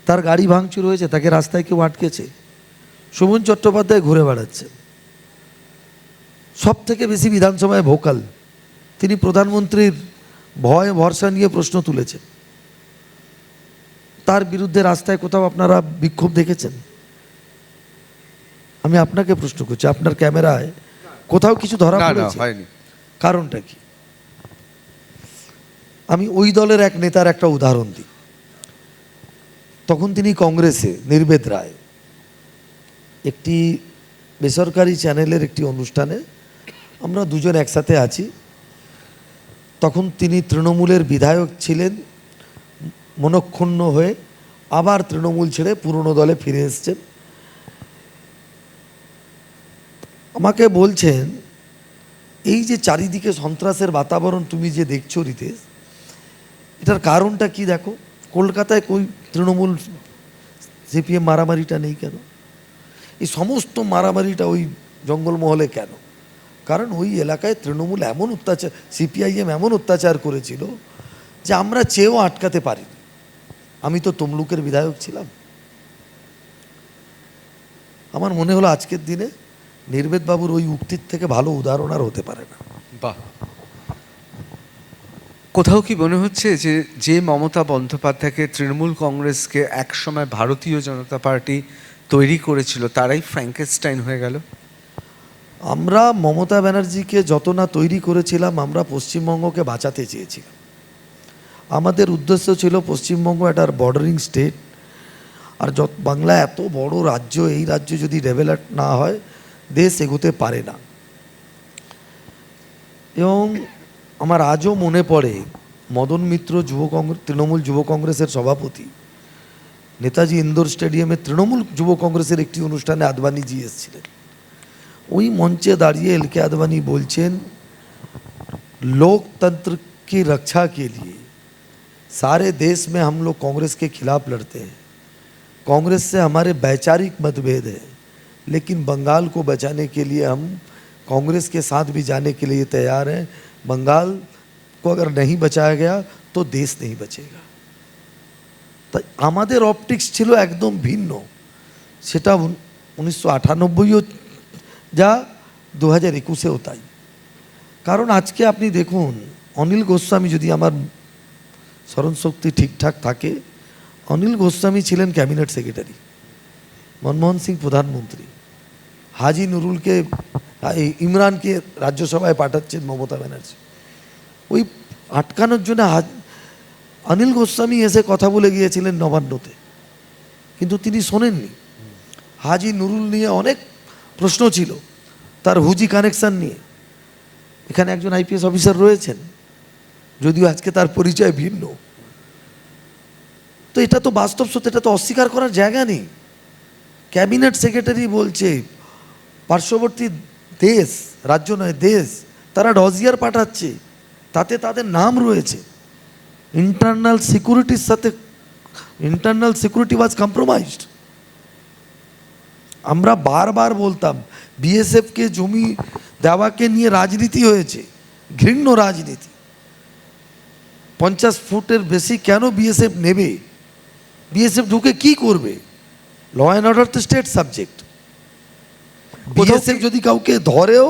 তার গাড়ি ভাঙচুর হয়েছে, তাকে রাস্তায় কেউ আটকেছে? শোভন চট্টোপাধ্যায় ঘুরে বেড়াচ্ছে, সব থেকে বেশি বিধানসভায় ভোকাল। তিনি প্রধানমন্ত্রীর ভয় ভরসা নিয়ে প্রশ্ন তুলেছেন। তার বিরুদ্ধে রাস্তায় কোথাও আপনারা বিক্ষোভ দেখেছেন? আমি আপনাকে প্রশ্ন করছি, আপনার ক্যামেরায় কোথাও কিছু ধরা পড়েছে? কারণটা কি? আমি ওই দলের এক নেতার একটা উদাহরণ দিই। তখন তিনি কংগ্রেসে, নির্বেদ রায়, একটি বেসরকারি চ্যানেলের একটি অনুষ্ঠানে আমরা দুজন একসাথে আছি। তখন তিনি তৃণমূলের বিধায়ক ছিলেন, মনক্ষুণ্ণ হয়ে আবার তৃণমূল ছেড়ে পুরনো দলে ফিরে এসছেন। আমাকে বলছেন, এই যে চারিদিকে সন্ত্রাসের বাতাবরণ তুমি যে দেখছো রিতেশ, এটার কারণটা কি? দেখো, কলকাতায় কই তৃণমূল সিপিএম মারামারিটা নেই কেন? এই সমস্ত মারামারিটা ওই জঙ্গলমহলে কেন? কারণ ওই এলাকায় তৃণমূল এমন অত্যাচার, সিপিআইএম এমন অত্যাচার করেছিল যে আমরা চেয়েও আটকাতে পারিনি। আমি তো তমলুকের বিধায়ক ছিলাম। আমার মনে হলো আজকের দিনে নির্বেদ বাবুর ওই উক্তির থেকে ভালো উদাহরণ আর হতে পারে না। বাহ, কোথাও কি মনে হচ্ছে যে যে মমতা বন্দ্যোপাধ্যায়কে, তৃণমূল কংগ্রেসকে একসময় ভারতীয় জনতা পার্টি তৈরি করেছিল, তারাই ফ্র্যাঙ্কেনস্টাইন হয়ে গেল? আমরা মমতা ব্যানার্জিকে যত না তৈরি করেছিলাম, আমরা পশ্চিমবঙ্গকে বাঁচাতে চেয়েছিলাম। আমাদের উদ্দেশ্য ছিল পশ্চিমবঙ্গ একটা বর্ডারিং স্টেট, আর যত বাংলা এত বড় রাজ্য, এই রাজ্য যদি ডেভেলপ না হয় দেশ এগোতে পারে না। এবং আমার আজও মনে পড়ে মদন মিত্র তৃণমূল যুব কংগ্রেসের সভাপতি নেতাজি ইন্দোর স্টেডিয়ামে তৃণমূল যুব কংগ্রেসের একটি অনুষ্ঠানে আদবানিজি এসেছিলেন। ওই মঞ্চে দাঁড়িয়ে এল কে আদবানি বলছেন, लोकतंत्र की रक्षा के लिए सारे देश में हम लोग कांग्रेस के खिलाफ लड़ते हैं, कांग्रेस से हमारे वैचारिक मतभेद है, लेकिन बंगाल को बचाने के लिए हम कांग्रेस के साथ भी जाने के लिए तैयार हैं। बंगाल को अगर नहीं बचाया गया तो देश नहीं बचेगा। তাই আমাদের অপটিক্স ছিল একদম ভিন্ন। সেটা 1998ও যা 2021এও তাই। কারণ আজকে আপনি দেখুন, অনিল গোস্বামী, যদি আমার স্মরণশক্তি ঠিকঠাক থাকে, অনিল গোস্বামী ছিলেন ক্যাবিনেট সেক্রেটারি, মনমোহন সিং প্রধানমন্ত্রী, হাজি নুরুলকে ইমরানকে রাজ্যসভায় পাঠাচ্ছেন মমতা ব্যানার্জি। ওই আটকানোর জন্য অনিল গোস্বামী এসে কথা বলে গিয়েছিলেন নবান্নতে, কিন্তু তিনি শোনেননি। হাজি নুরুল নিয়ে অনেক প্রশ্ন ছিল, তার হুজি কানেকশন নিয়ে। এখানে একজন আইপিএস অফিসার রয়েছেন, যদিও আজকে তার পরিচয় ভিন্ন। তো এটা তো বাস্তব সত্য, এটা তো অস্বীকার করার জায়গা নেই। ক্যাবিনেট সেক্রেটারি বলছে পার্শ্ববর্তী দেশ, রাজ্য নয় দেশ, তারা ডজিয়ার পাঠাচ্ছে, তাতে তাদের নাম রয়েছে। ইন্টারনাল সিকিউরিটির সাথে ইন্টারনাল সিকিউরিটি ওয়াজ কম্প্রোমাইজড। আমরা বারবার বলতাম বিএসএফকে জমি দেওয়াকে নিয়ে রাজনীতি হয়েছে, ঘৃণ্য রাজনীতি। 50 ফুটের বেশি কেন বিএসএফ নেবে? বিএসএফ ঢুকে কি করবে? ল অ্যান্ড অর্ডার তো স্টেট সাবজেক্ট। বিএসএফ যদি কাউকে ধরেও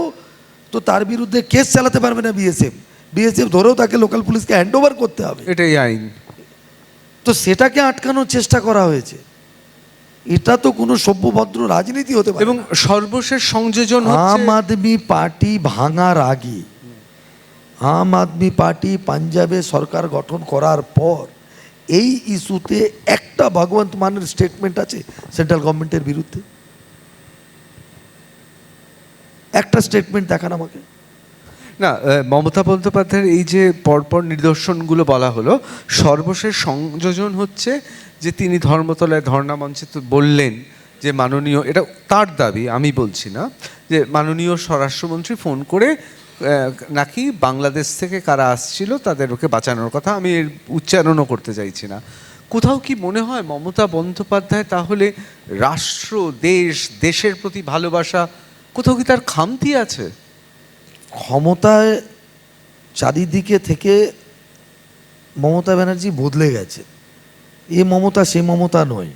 তো তার বিরুদ্ধে কেস চালাতে পারবে না বিএসএফ। বিএসএফ ধরেও তাকে লোকাল পুলিশকে হ্যান্ড ওভার করতে হবে, এটাই আইন। তো সেটাকে আটকানোর চেষ্টা করা হয়েছে। এটা তো কোনো সভ্যভদ্র রাজনীতি হতে পারে। এবং সর্বশেষ সংযোজন আম আদমি পার্টি ভাঙার আগে, আম আদমি পার্টি পাঞ্জাবে সরকার গঠন করার পর এই ইস্যুতে একটা ভগবন্ত মানের স্টেটমেন্ট আছে সেন্ট্রাল গভর্নমেন্টের বিরুদ্ধে? একটা স্টেটমেন্ট দেখান আমাকে। না, মমতা বন্দ্যোপাধ্যায়ের এই যে পরপর নিদর্শনগুলো বলা হলো, সর্বশেষ সংযোজন হচ্ছে যে তিনি ধর্মতলায় ধর্ণা মঞ্চে তো বললেন যে মাননীয়, এটা তার দাবি, আমি বলছি না, যে মাননীয় স্বরাষ্ট্রমন্ত্রী ফোন করে নাকি বাংলাদেশ থেকে কারা আসছিল তাদেরকে বাঁচানোর কথা। আমি এর উচ্চারণও করতে চাইছি না। কোথাও কি মনে হয় মমতা বন্দ্যোপাধ্যায় তাহলে রাষ্ট্র, দেশ, দেশের প্রতি ভালোবাসা, কোথাও কি তার খামতি আছে? ক্ষমতায় চারিদিকে থেকে মমতা ব্যানার্জি বদলে গেছে। এ মমতা সে মমতা নয়।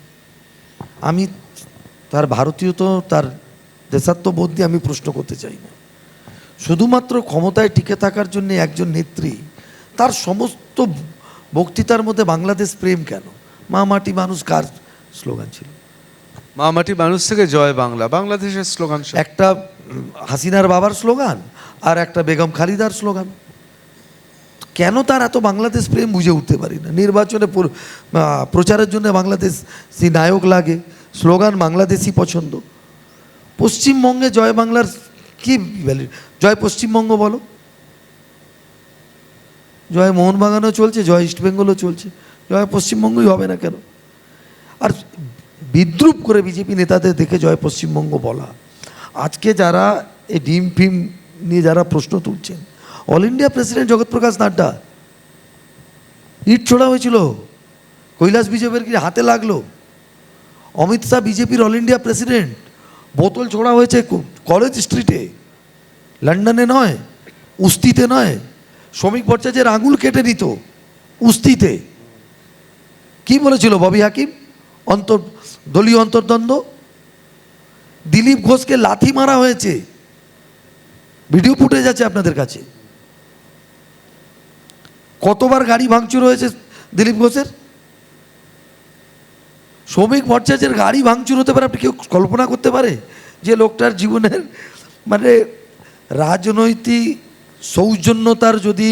আমি তার ভারতীয়তা, তার দেশাত্মবোধ দিয়ে আমি প্রশ্ন করতে চাই না। শুধুমাত্র ক্ষমতায় টিকে থাকার জন্য একজন নেত্রী, তার সমস্ত বক্তৃতার মধ্যে বাংলাদেশ প্রেম কেন? মা মাটি মানুষ কার স্লোগান ছিল? মা মাটি মানুষ থেকে জয় বাংলা, বাংলাদেশের স্লোগান। একটা হাসিনার বাবার স্লোগান আর একটা বেগম খালিদার স্লোগান। কেন তার এত বাংলাদেশ প্রেম বুঝে উঠতে পারি না। নির্বাচনে প্রচারের জন্য বাংলাদেশি নায়ক লাগে, স্লোগান বাংলাদেশি পছন্দ। পশ্চিমবঙ্গে জয় বাংলার কি ভ্যালু? জয় পশ্চিমবঙ্গ বলো, জয় মোহনবাগানও চলছে, জয় ইস্টবেঙ্গলও চলছে, জয় পশ্চিমবঙ্গই হবে না কেন? আর বিদ্রুপ করে বিজেপি নেতাদের দেখে জয় পশ্চিমবঙ্গ বলা। আজকে যারা এই ডিম ফিম নিয়ে যারা প্রশ্ন তুলছেন, অল ইন্ডিয়া প্রেসিডেন্ট জগৎপ্রকাশ নাড্ডা, ইট ছোড়া হয়েছিল, কৈলাস বিজেপির কি হাতে লাগলো। অমিত শাহ বিজেপির অল ইন্ডিয়া প্রেসিডেন্ট, বোতল ছোড়া হয়েছে কলেজ স্ট্রিটে, লন্ডনে নয়, উস্তিতে নয়। শ্রমিক ভট্টাচার্যের আঙুল কেটে নিত উস্তিতে। কি বলেছিল ববি হাকিম? দলীয় অন্তর্দ্বন্দ্ব। দিলীপ ঘোষকে লাথি মারা হয়েছে, ভিডিও ফুটেজ আছে আপনাদের কাছে। কতবার গাড়ি ভাঙচুর হয়েছে দিলীপ ঘোষের? শ্রমিক ভট্টাচার্যের গাড়ি ভাঙচুর হতে পারে, আপনি কেউ কল্পনা করতে পারে? যে লোকটার জীবনের মানে রাজনৈতিক সৌজন্যতার যদি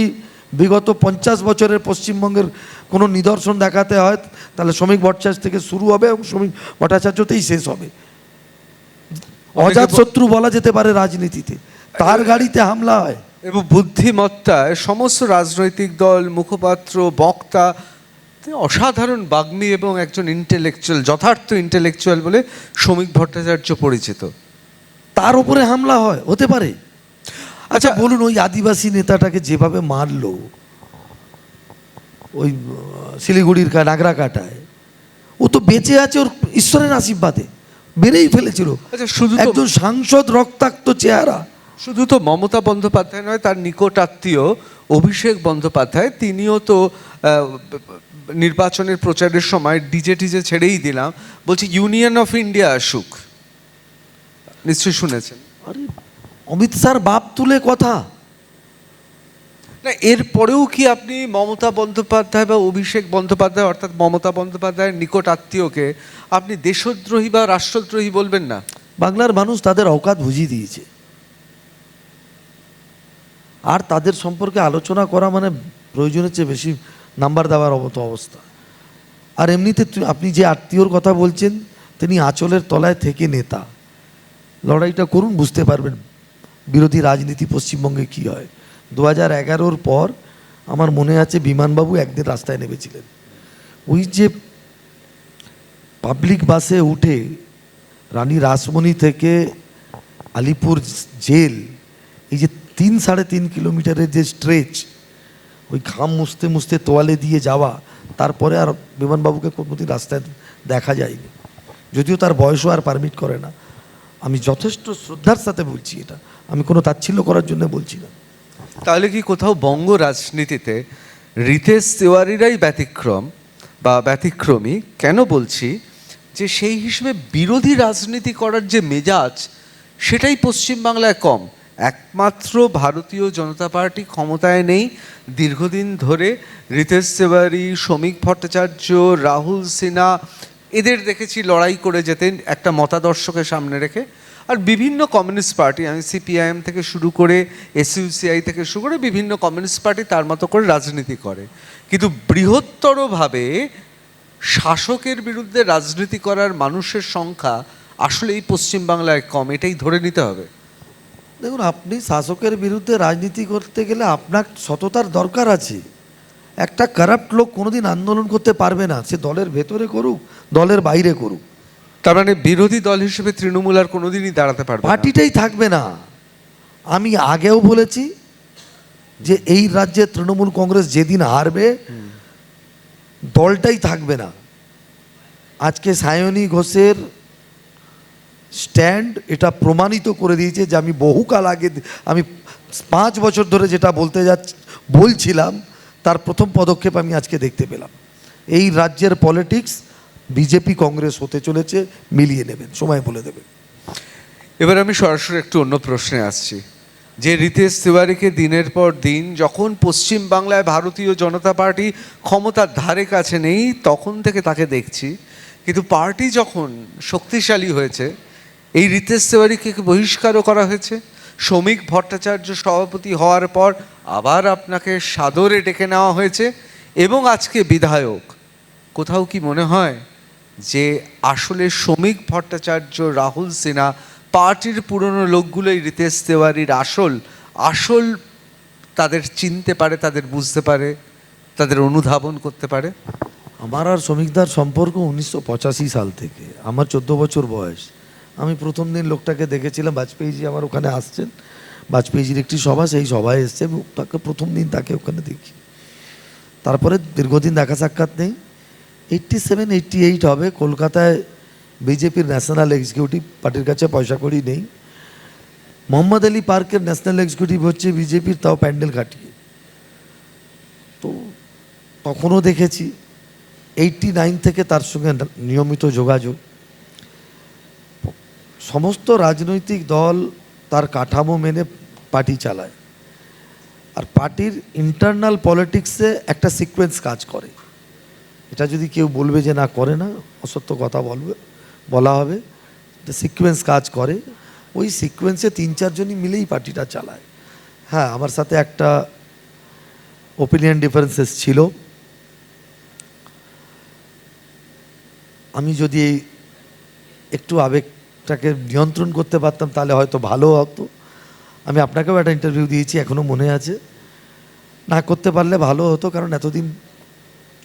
বিগত 50 বছরের পশ্চিমবঙ্গের কোনো নিদর্শন দেখাতে হয় তাহলে শ্রমিক ভট্টাচার্য থেকে শুরু হবে এবং শ্রমিক ভট্টাচার্যতেই শেষ হবে। অজাতশত্রু বলা যেতে পারে রাজনীতিতে, তার গাড়িতে হামলা হয়। এবং বুদ্ধিমত্তায় সমস্ত রাজনৈতিক দল, মুখপাত্র, বক্তা, তিনি অসাধারণ বাগ্মী এবং একজন ইন্টেলেকচুয়াল, যথার্থ ইন্টেলেকচুয়াল বলে শ্রমিক ভট্টাচার্য পরিচিত। তার উপরে হামলা হয়, হতে পারে? আচ্ছা বলুন, ওই আদিবাসী নেতাটাকে যেভাবে মারলো ওই শিলিগুড়ির নাগরাকাটায়, ও তো বেঁচে আছে ওর ঈশ্বরের আশীর্বাদে, বেড়েই ফেলেছিল। আচ্ছা, শুধু একজন সাংসদ, রক্তাক্ত চেহারা। শুধু তো মমতা বন্দ্যোপাধ্যায় নয়, তার নিকট আত্মীয় অভিষেক বন্দ্যোপাধ্যায়, তিনিও তো নির্বাচনের প্রচারের সময় ডিজে টিজে ছেড়েই দিলাম, বলছি ইউনিয়ন অফ ইন্ডিয়া আসুক। নিশ্চয়ই শুনেছেন। আরে অমিত শাহর বাপ তুলে কথা। না, এরপরেও কি আপনি মমতা বন্দ্যোপাধ্যায় বা অভিষেক বন্দ্যোপাধ্যায়, অর্থাৎ মমতা বন্দ্যোপাধ্যায়ের নিকট আত্মীয়কে আপনি দেশদ্রোহী বা রাষ্ট্রদ্রোহী বলবেন না? বাংলার মানুষ তাদের অকাত বুঝিয়ে দিয়েছে, আর তাদের সম্পর্কে আলোচনা করা মানে প্রয়োজনের চেয়ে বেশি নাম্বার দেওয়ার মতো অবস্থা। আর এমনিতে আপনি যে আত্মীয়র কথা বলছেন, তিনি আঁচলের তলায় থেকে নেতা। লড়াইটা করুন, বুঝতে পারবেন বিরোধী রাজনীতি পশ্চিমবঙ্গে কী হয়। 2011-র পর আমার মনে আছে বিমানবাবু একদিন রাস্তায় নেমেছিলেন, ওই যে পাবলিক বাসে উঠে রানী রাসমণি থেকে আলিপুর জেল, এই যে 3-3.5 কিলোমিটারের যে স্ট্রেচ, ওই ঘাম মুছতে মুছতে তোয়ালে দিয়ে যাওয়া, তারপরে আর বিমানবাবুকে কোনোদিন রাস্তায় দেখা যায়নি, যদিও তার বয়সও আর পারমিট করে না। আমি যথেষ্ট শ্রদ্ধার সাথে বলছি, এটা আমি কোনো তাচ্ছিল্য করার জন্য বলছি না। তাহলে কি কোথাও বঙ্গ রাজনীতিতে রিতেশ তিওয়ারিরাই ব্যতিক্রম বা ব্যতিক্রমী? কেন বলছি, যে সেই হিসেবে বিরোধী রাজনীতি করার যে মেজাজ, সেটাই পশ্চিমবাংলায় কম। একমাত্র ভারতীয় জনতা পার্টি ক্ষমতায় নেই দীর্ঘদিন ধরে। রিতেশ তিওয়ারি, শ্রমিক ভট্টাচার্য, রাহুল সিনহা, এদের দেখেছি লড়াই করে যেতেন একটা মতাদর্শকে সামনে রেখে। আর বিভিন্ন কমিউনিস্ট পার্টি, আমি সিপিআইএম থেকে শুরু করে এসইউসিআই থেকে শুরু করে বিভিন্ন কমিউনিস্ট পার্টি তার মতো করে রাজনীতি করে, কিন্তু বৃহত্তরভাবে শাসকের বিরুদ্ধে রাজনীতি করার মানুষের সংখ্যা আসলে এই পশ্চিমবাংলায় কম, এটাই ধরে নিতে হবে। দেখুন, আপনি শাসকের বিরুদ্ধে রাজনীতি করতে গেলে আপনার সততার দরকার আছে। একটা কারাপ্ট লোক কোনোদিন আন্দোলন করতে পারবে না, সে দলের ভেতরে করুক, দলের বাইরে করুক। তার মানে বিরোধী দল হিসেবে তৃণমূল আর কোনোদিনই দাঁড়াতে পারবে না, পার্টিটাই থাকবে না। আমি আগেও বলেছি যে এই রাজ্যে তৃণমূল কংগ্রেস যেদিন হারবে, দলটাই থাকবে না। আজকে সায়নী ঘোষের স্ট্যান্ড এটা প্রমাণিত করে দিয়েছে যে আমি বহুকাল আগে, আমি 5 বছর ধরে যেটা বলছিলাম, তার প্রথম পদক্ষেপ আমি আজকে দেখতে পেলাম। এই রাজ্যের পলিটিক্স বিজেপি কংগ্রেস হতে চলেছে, মিলিয়ে নেবেন, সময় বলে দেবেন। এবার আমি সরাসরি একটু অন্য প্রশ্নে আসছি, যে রিতেশ তিওয়ারিকে দিনের পর দিন যখন পশ্চিম বাংলায় ভারতীয় জনতা পার্টি ক্ষমতার ধারে কাছে নেই, তখন থেকে তাকে দেখছি, কিন্তু পার্টি যখন শক্তিশালী হয়েছে, এই রিতেশ তিওয়ারিকে বহিষ্কারও করা হয়েছে। শ্রমিক ভট্টাচার্য সভাপতি হওয়ার পর আবার আপনাকে সাদরে ডেকে নেওয়া হয়েছে, এবং আজকে বিধায়ক। কোথাও কি মনে হয় যে আসলে শ্রমিক ভট্টাচার্য, রাহুল সিনহা, পার্টির পুরনো লোকগুলোই রিতেশ তিওয়ারির আসল তাদের চিনতে পারে, তাদের বুঝতে পারে, তাদের অনুধাবন করতে পারে? আমার আর শ্রমিকদার সম্পর্ক 1985 সাল থেকে, আমার 14 বছর বয়স। আমি প্রথম দিন লোকটাকে দেখেছিলাম, বাজপেয়ীজি আমার ওখানে আসছেন, বাজপেয়ীজির একটি সভা, সেই সভায় এসছে, তাকে প্রথম দিন তাকে ওখানে দেখি। তারপরে দীর্ঘদিন দেখা সাক্ষাৎ নেই। 87-88 হবে, কলকাতায় বিজেপির ন্যাশনাল এক্সিকিউটিভ, পার্টির কাছে পয়সা কড়ি নেই। মোহাম্মদ আলী পার্কের ন্যাশনাল এক্সিকিউটিভ হচ্ছে বিজেপির, তাও প্যান্ডেল কাটিয়ে। তো তখনও দেখেছি। 89 থেকে তার সঙ্গে নিয়মিত যোগাযোগ। সমস্ত রাজনৈতিক দল তার কাঠামো মেনে পার্টি চালায়, আর পার্টির ইন্টারনাল পলিটিক্সে একটা সিকোয়েন্স কাজ করে। এটা যদি কেউ বলবে যে না করে না, অসত্য কথা বলা হবে। সিকোয়েন্স কাজ করে, ওই সিকোয়েন্সে 3-4 জনই মিলেই পার্টিটা চালায়। হ্যাঁ, আমার সাথে একটা ওপিনিয়ন ডিফারেন্সেস ছিল। আমি যদি একটু আবেগটাকে নিয়ন্ত্রণ করতে পারতাম তাহলে হয়তো ভালো হতো। আমি আপনাকেও একটা ইন্টারভিউ দিয়েছি, এখনও মনে আছে। না করতে পারলে ভালো হতো, কারণ এতদিন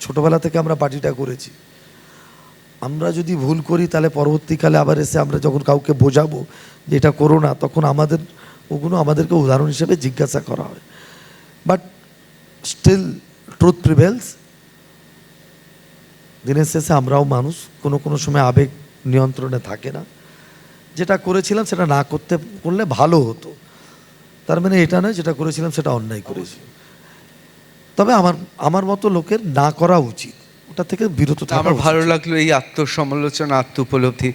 ছোটোবেলা থেকে আমরা পার্টিটা করেছি। আমরা যদি ভুল করি তাহলে পরবর্তীকালে আবার এসে আমরা যখন কাউকে বোঝাবো যে এটা করো না, তখন ওগুলো আমাদেরকে উদাহরণ হিসেবে জিজ্ঞাসা করা হয়। But still truth prevails. দিনের শেষে আমরাও মানুষ, কোনো সময় আবেগ নিয়ন্ত্রণে থাকে না। যেটা করেছিলাম সেটা না করলে ভালো হতো, তার মানে এটা নয় যেটা করেছিলাম সেটা অন্যায় করেছি। তবে আমার মতো লোকের না করা উচিত, ওটা থেকে বিরত থাকা আমার উচিত। ভালো লাগলো এই আত্মসমালোচনা, আত্ম উপলব্ধি।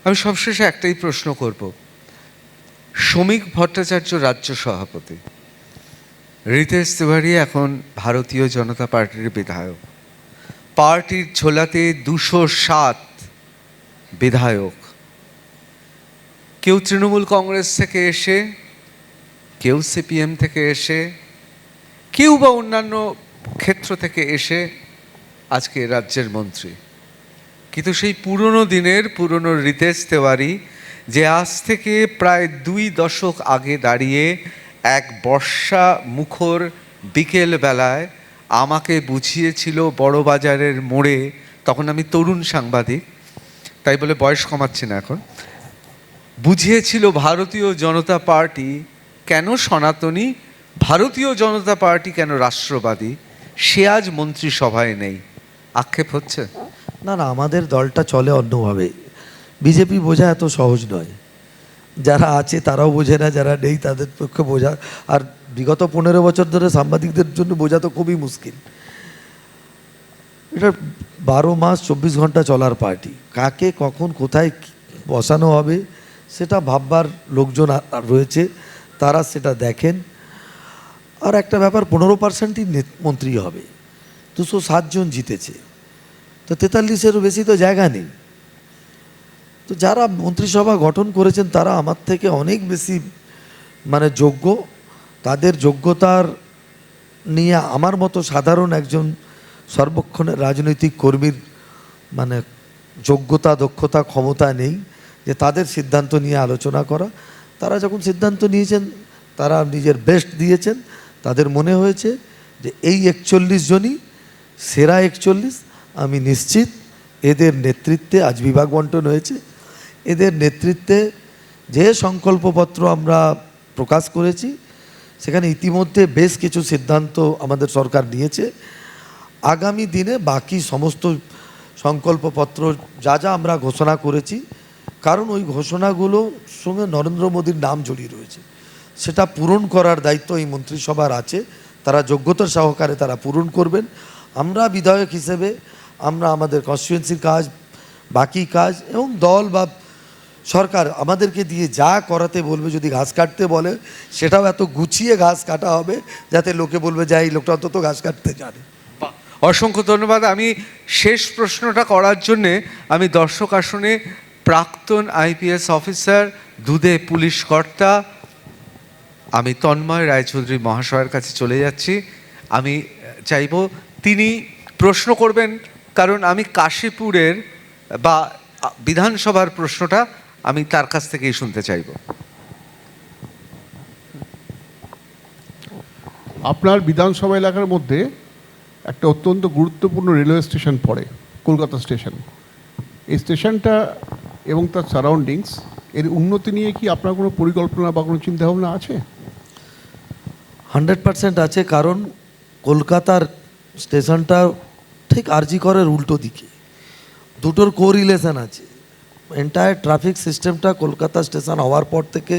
আমি সবশেষে একটাই প্রশ্ন করব। শ্রমিক ভট্টাচার্য রাজ্য সভাপতি, রিতেশ তিওয়ারি এখন ভারতীয় জনতা পার্টির বিধায়ক, পার্টির ঝোলাতে 207 বিধায়ক, কেউ তৃণমূল কংগ্রেস থেকে এসে, কেউ সিপিএম থেকে এসে, কেউ বা অন্যান্য ক্ষেত্র থেকে এসে আজকে রাজ্যের মন্ত্রী। কিন্তু সেই পুরনো দিনের পুরনো রিতেশ তিওয়ারি, যে আজ থেকে প্রায় 2 দশক আগে দাঁড়িয়ে এক বর্ষা মুখর বিকেল বেলায় আমাকে বুঝিয়েছিল বড়বাজারের মোড়ে, তখন আমি তরুণ সাংবাদিক, তাই বলে বয়স কমাচ্ছি না এখন, বুঝিয়েছিল ভারতীয় জনতা পার্টি কেন সনাতনী, ভারতীয় জনতা পার্টি কেন রাষ্ট্রবাদী, সে আজ মন্ত্রিসভায় নেই। আক্ষেপ হচ্ছে? না, আমাদের দলটা চলে অন্যভাবে। বিজেপি বোঝা এত সহজ নয়। যারা আছে তারাও বোঝে না, যারা নেই তাদের পক্ষে বোঝা। আর বিগত 15 বছর ধরে সাংবাদিকদের জন্য বোঝা তো খুবই মুশকিল। এটা 12 মাস 24 ঘন্টা চলার পার্টি। কাকে কখন কোথায় বসানো হবে সেটা ভাববার লোকজন রয়েছে, তারা সেটা দেখেন। আর একটা ব্যাপার, 15%ই মন্ত্রী হবে, 207 জন জিতেছে, তো 43-এরও বেশি তো জায়গা নেই। তো যারা মন্ত্রিসভা গঠন করেছেন তারা আমার থেকে অনেক বেশি যোগ্য। তাদের যোগ্যতার নিয়ে আমার মতো সাধারণ একজন সর্বক্ষণের রাজনৈতিক কর্মীর যোগ্যতা, দক্ষতা, ক্ষমতা নেই যে তাদের সিদ্ধান্ত নিয়ে আলোচনা করা। তারা যখন সিদ্ধান্ত নিয়েছেন তারা নিজের বেস্ট দিয়েছেন। তাদের মনে হয়েছে যে এই 41 জনই সেরা 41। আমি নিশ্চিত এদের নেতৃত্বে, আজ বিভাগ বন্টন হয়েছে, এদের নেতৃত্বে যে সংকল্পপত্র আমরা প্রকাশ করেছি সেখানে ইতিমধ্যে বেশ কিছু সিদ্ধান্ত আমাদের সরকার নিয়েছে। আগামী দিনে বাকি সমস্ত সংকল্পপত্র যা আমরা ঘোষণা করেছি, কারণ ওই ঘোষণাগুলোর সঙ্গে নরেন্দ্র মোদীর নাম জড়িয়ে রয়েছে, সেটা পূরণ করার দায়িত্ব এই মন্ত্রিসভার আছে। তারা যোগ্যতার সহকারে তারা পূরণ করবেন। আমরা বিধায়ক হিসেবে আমরা আমাদের কনস্টিটুয়েন্সির কাজ, বাকি কাজ এবং দল বা সরকার আমাদেরকে দিয়ে যা করাতে বলবে, যদি ঘাস কাটতে বলে সেটাও এত গুছিয়ে ঘাস কাটা হবে যাতে লোকে বলবে যে এই লোকটা অন্তত ঘাস কাটতে জানে। অসংখ্য ধন্যবাদ। আমি শেষ প্রশ্নটা করার জন্যে আমি দর্শক আসনে প্রাক্তন আইপিএস অফিসার, দুধে পুলিশ কর্তা, আমি তন্ময় রায়চৌধুরী মহাশয়ের কাছে চলে যাচ্ছি। আমি চাইব তিনি প্রশ্ন করবেন, কারণ আমি কাশীপুরের বা বিধানসভার প্রশ্নটা আমি তার কাছ থেকেই শুনতে চাইব। আপনার বিধানসভা এলাকার মধ্যে একটা অত্যন্ত গুরুত্বপূর্ণ রেলওয়ে স্টেশন পড়ে, কলকাতা স্টেশন। এই স্টেশনটা এবং তার সারাউন্ডিংস, এর উন্নতি নিয়ে কি আপনার কোনো পরিকল্পনা বা কোনো চিন্তাভাবনা আছে? 100% আছে, কারণ কলকাতার স্টেশনটা ঠিক আরজি করের উল্টো দিকে, দুটোর কোরিলেশন আছে। এন্টায়ার ট্রাফিক সিস্টেমটা কলকাতা স্টেশন হওয়ার পর থেকে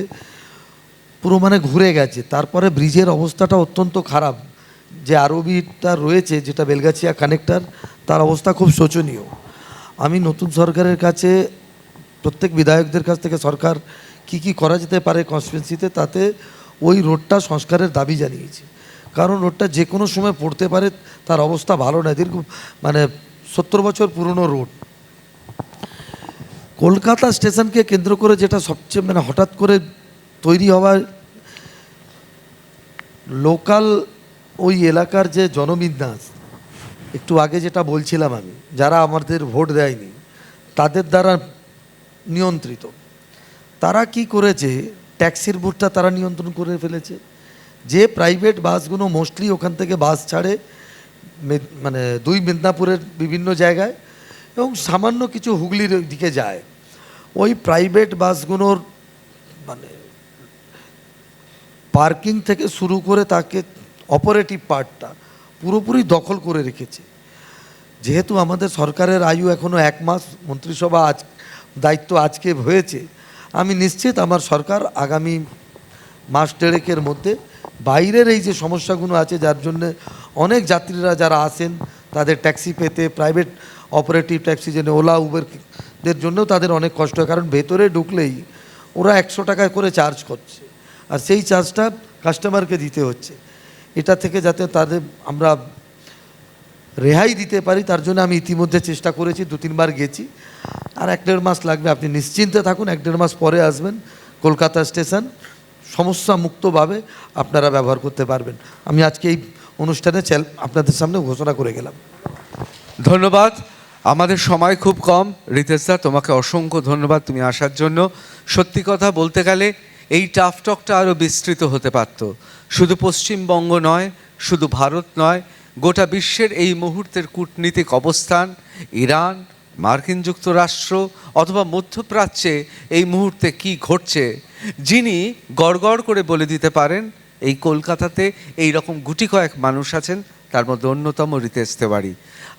পুরো ঘুরে গেছে। তারপরে ব্রিজের অবস্থাটা অত্যন্ত খারাপ, যে আরওবিটা রয়েছে যেটা বেলগাছিয়া কানেক্টর, তার অবস্থা খুব শোচনীয়। আমি নতুন সরকারের কাছে, প্রত্যেক বিধায়কদের কাছ থেকে সরকার কি করা যেতে পারে কনস্টিটুয়েন্সিতে, তাতে ওই রোডটা সংস্কারের দাবি জানিয়েছি। কারণ রোডটা যে কোনো সময় পড়তে পারে, তার অবস্থা ভালো নয়, দীর্ঘ 70 বছর পুরনো রোড। কলকাতা স্টেশনকে কেন্দ্র করে যেটা সবচেয়ে হঠাৎ করে তৈরি হওয়া, লোকাল ওই এলাকার যে জনবিন্যাস, একটু আগে যেটা বলছিলাম আমি, যারা আমাদের ভোট দেয়নি তাদের দ্বারা নিয়ন্ত্রিত, তারা কি করেছে, ট্যাক্সির বুথটা তারা নিয়ন্ত্রণ করে ফেলেছে। যে প্রাইভেট বাসগুলো মোস্টলি ওখান থেকে বাস ছাড়ে মানে দুই মেদিনীপুরের বিভিন্ন জায়গায় এবং সামান্য কিছু হুগলির দিকে যায়, ওই প্রাইভেট বাসগুলোর মানে পার্কিং থেকে শুরু করে তাকে অপারেটিভ পার্টটা পুরোপুরি দখল করে রেখেছে। যেহেতু আমাদের সরকারের আয়ু এখনও 1 মাস, মন্ত্রিসভা দায়িত্ব আজকে হয়েছে, আমি নিশ্চিত আমার সরকার আগামী মাস দেড়েকের মধ্যে বাইরের এই যে সমস্যাগুলো আছে, যার জন্য অনেক যাত্রীরা যারা আসেন তাদের ট্যাক্সি পেতে, প্রাইভেট অপারেটিভ ট্যাক্সি যেন ওলা উবেরদের জন্যও তাদের অনেক কষ্ট হয়, কারণ ভেতরে ঢুকলেই ওরা 100 টাকা করে চার্জ করছে, আর সেই চার্জটা কাস্টমারকে দিতে হচ্ছে। এটা থেকে যাতে তাদের আমরা রেহাই দিতে পারি, তার জন্য আমি ইতিমধ্যে চেষ্টা করেছি, 2-3 বার গেছি। আর 1-1.5 মাস লাগবে, আপনি নিশ্চিন্তে থাকুন, 1-1.5 মাস পরে আসবেন, কলকাতা স্টেশন সমস্যা মুক্তভাবে আপনারা ব্যবহার করতে পারবেন। আমি আজকে এই অনুষ্ঠানে আপনাদের সামনে ঘোষণা করে গেলাম। ধন্যবাদ। আমাদের সময় খুব কম। রিতেশদা, তোমাকে অসংখ্য ধন্যবাদ তুমি আসার জন্য। সত্যি কথা বলতে গেলে এই টাফ টকটা আরও বিস্তৃত হতে পারত। শুধু পশ্চিমবঙ্গ নয়, শুধু ভারত নয়, গোটা বিশ্বের এই মুহূর্তের কূটনীতিক অবস্থান, ইরান, মার্কিন যুক্তরাষ্ট্র অথবা মধ্যপ্রাচ্যে এই মুহূর্তে কি ঘটছে, যিনি গড়গড় করে বলে দিতে পারেন এই কলকাতাতে এই রকম গুটি কয়েক মানুষ আছেন, তার মধ্যে অন্যতম রিতেশ তেওয়ারি।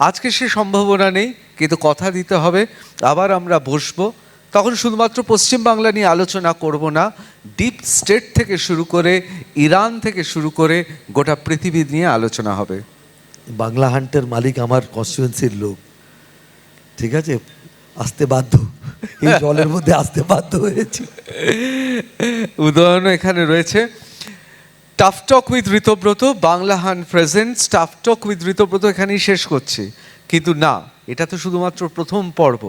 আজকে সে সম্ভাবনা নেই, কিন্তু কথা দিতে হবে, আবার আমরা বসবো, তখন শুধুমাত্র পশ্চিমবাংলা নিয়ে আলোচনা করব না, ডিপ স্টেট থেকে শুরু করে ইরান থেকে শুরু করে গোটা পৃথিবী নিয়ে আলোচনা হবে। বাংলা হান্টের মালিক আমার কনস্টিটুয়েন্সির লোক, ঠিক আছে, আসতে বাধ্য, এই জলের মধ্যে আসতে বাধ্য হয়েছি। উদাহরণ এখানে রয়েছে। Tough talk with Ritabrata, Bangla hunt presents tough talk with Ritabrata এখানেই শেষ করছি, কিন্তু না, এটা তো শুধুমাত্র প্রথম পর্ব।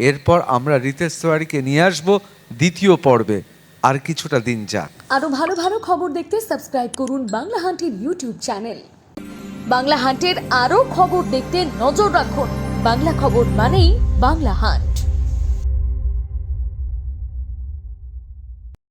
এরপর আমরা রিতেশ তেওয়ারিকে নিয়ে আসবো দ্বিতীয় পর্বে। আর কিছুটা দিন যাক। আরো ভালো ভালো খবর দেখতে সাবস্ক্রাইব করুন বাংলা হান্টের ইউটিউব চ্যানেল। বাংলা হান্টের আরো খবর দেখতে নজর রাখুন। বাংলা খবর মানেই বাংলা হান্ট।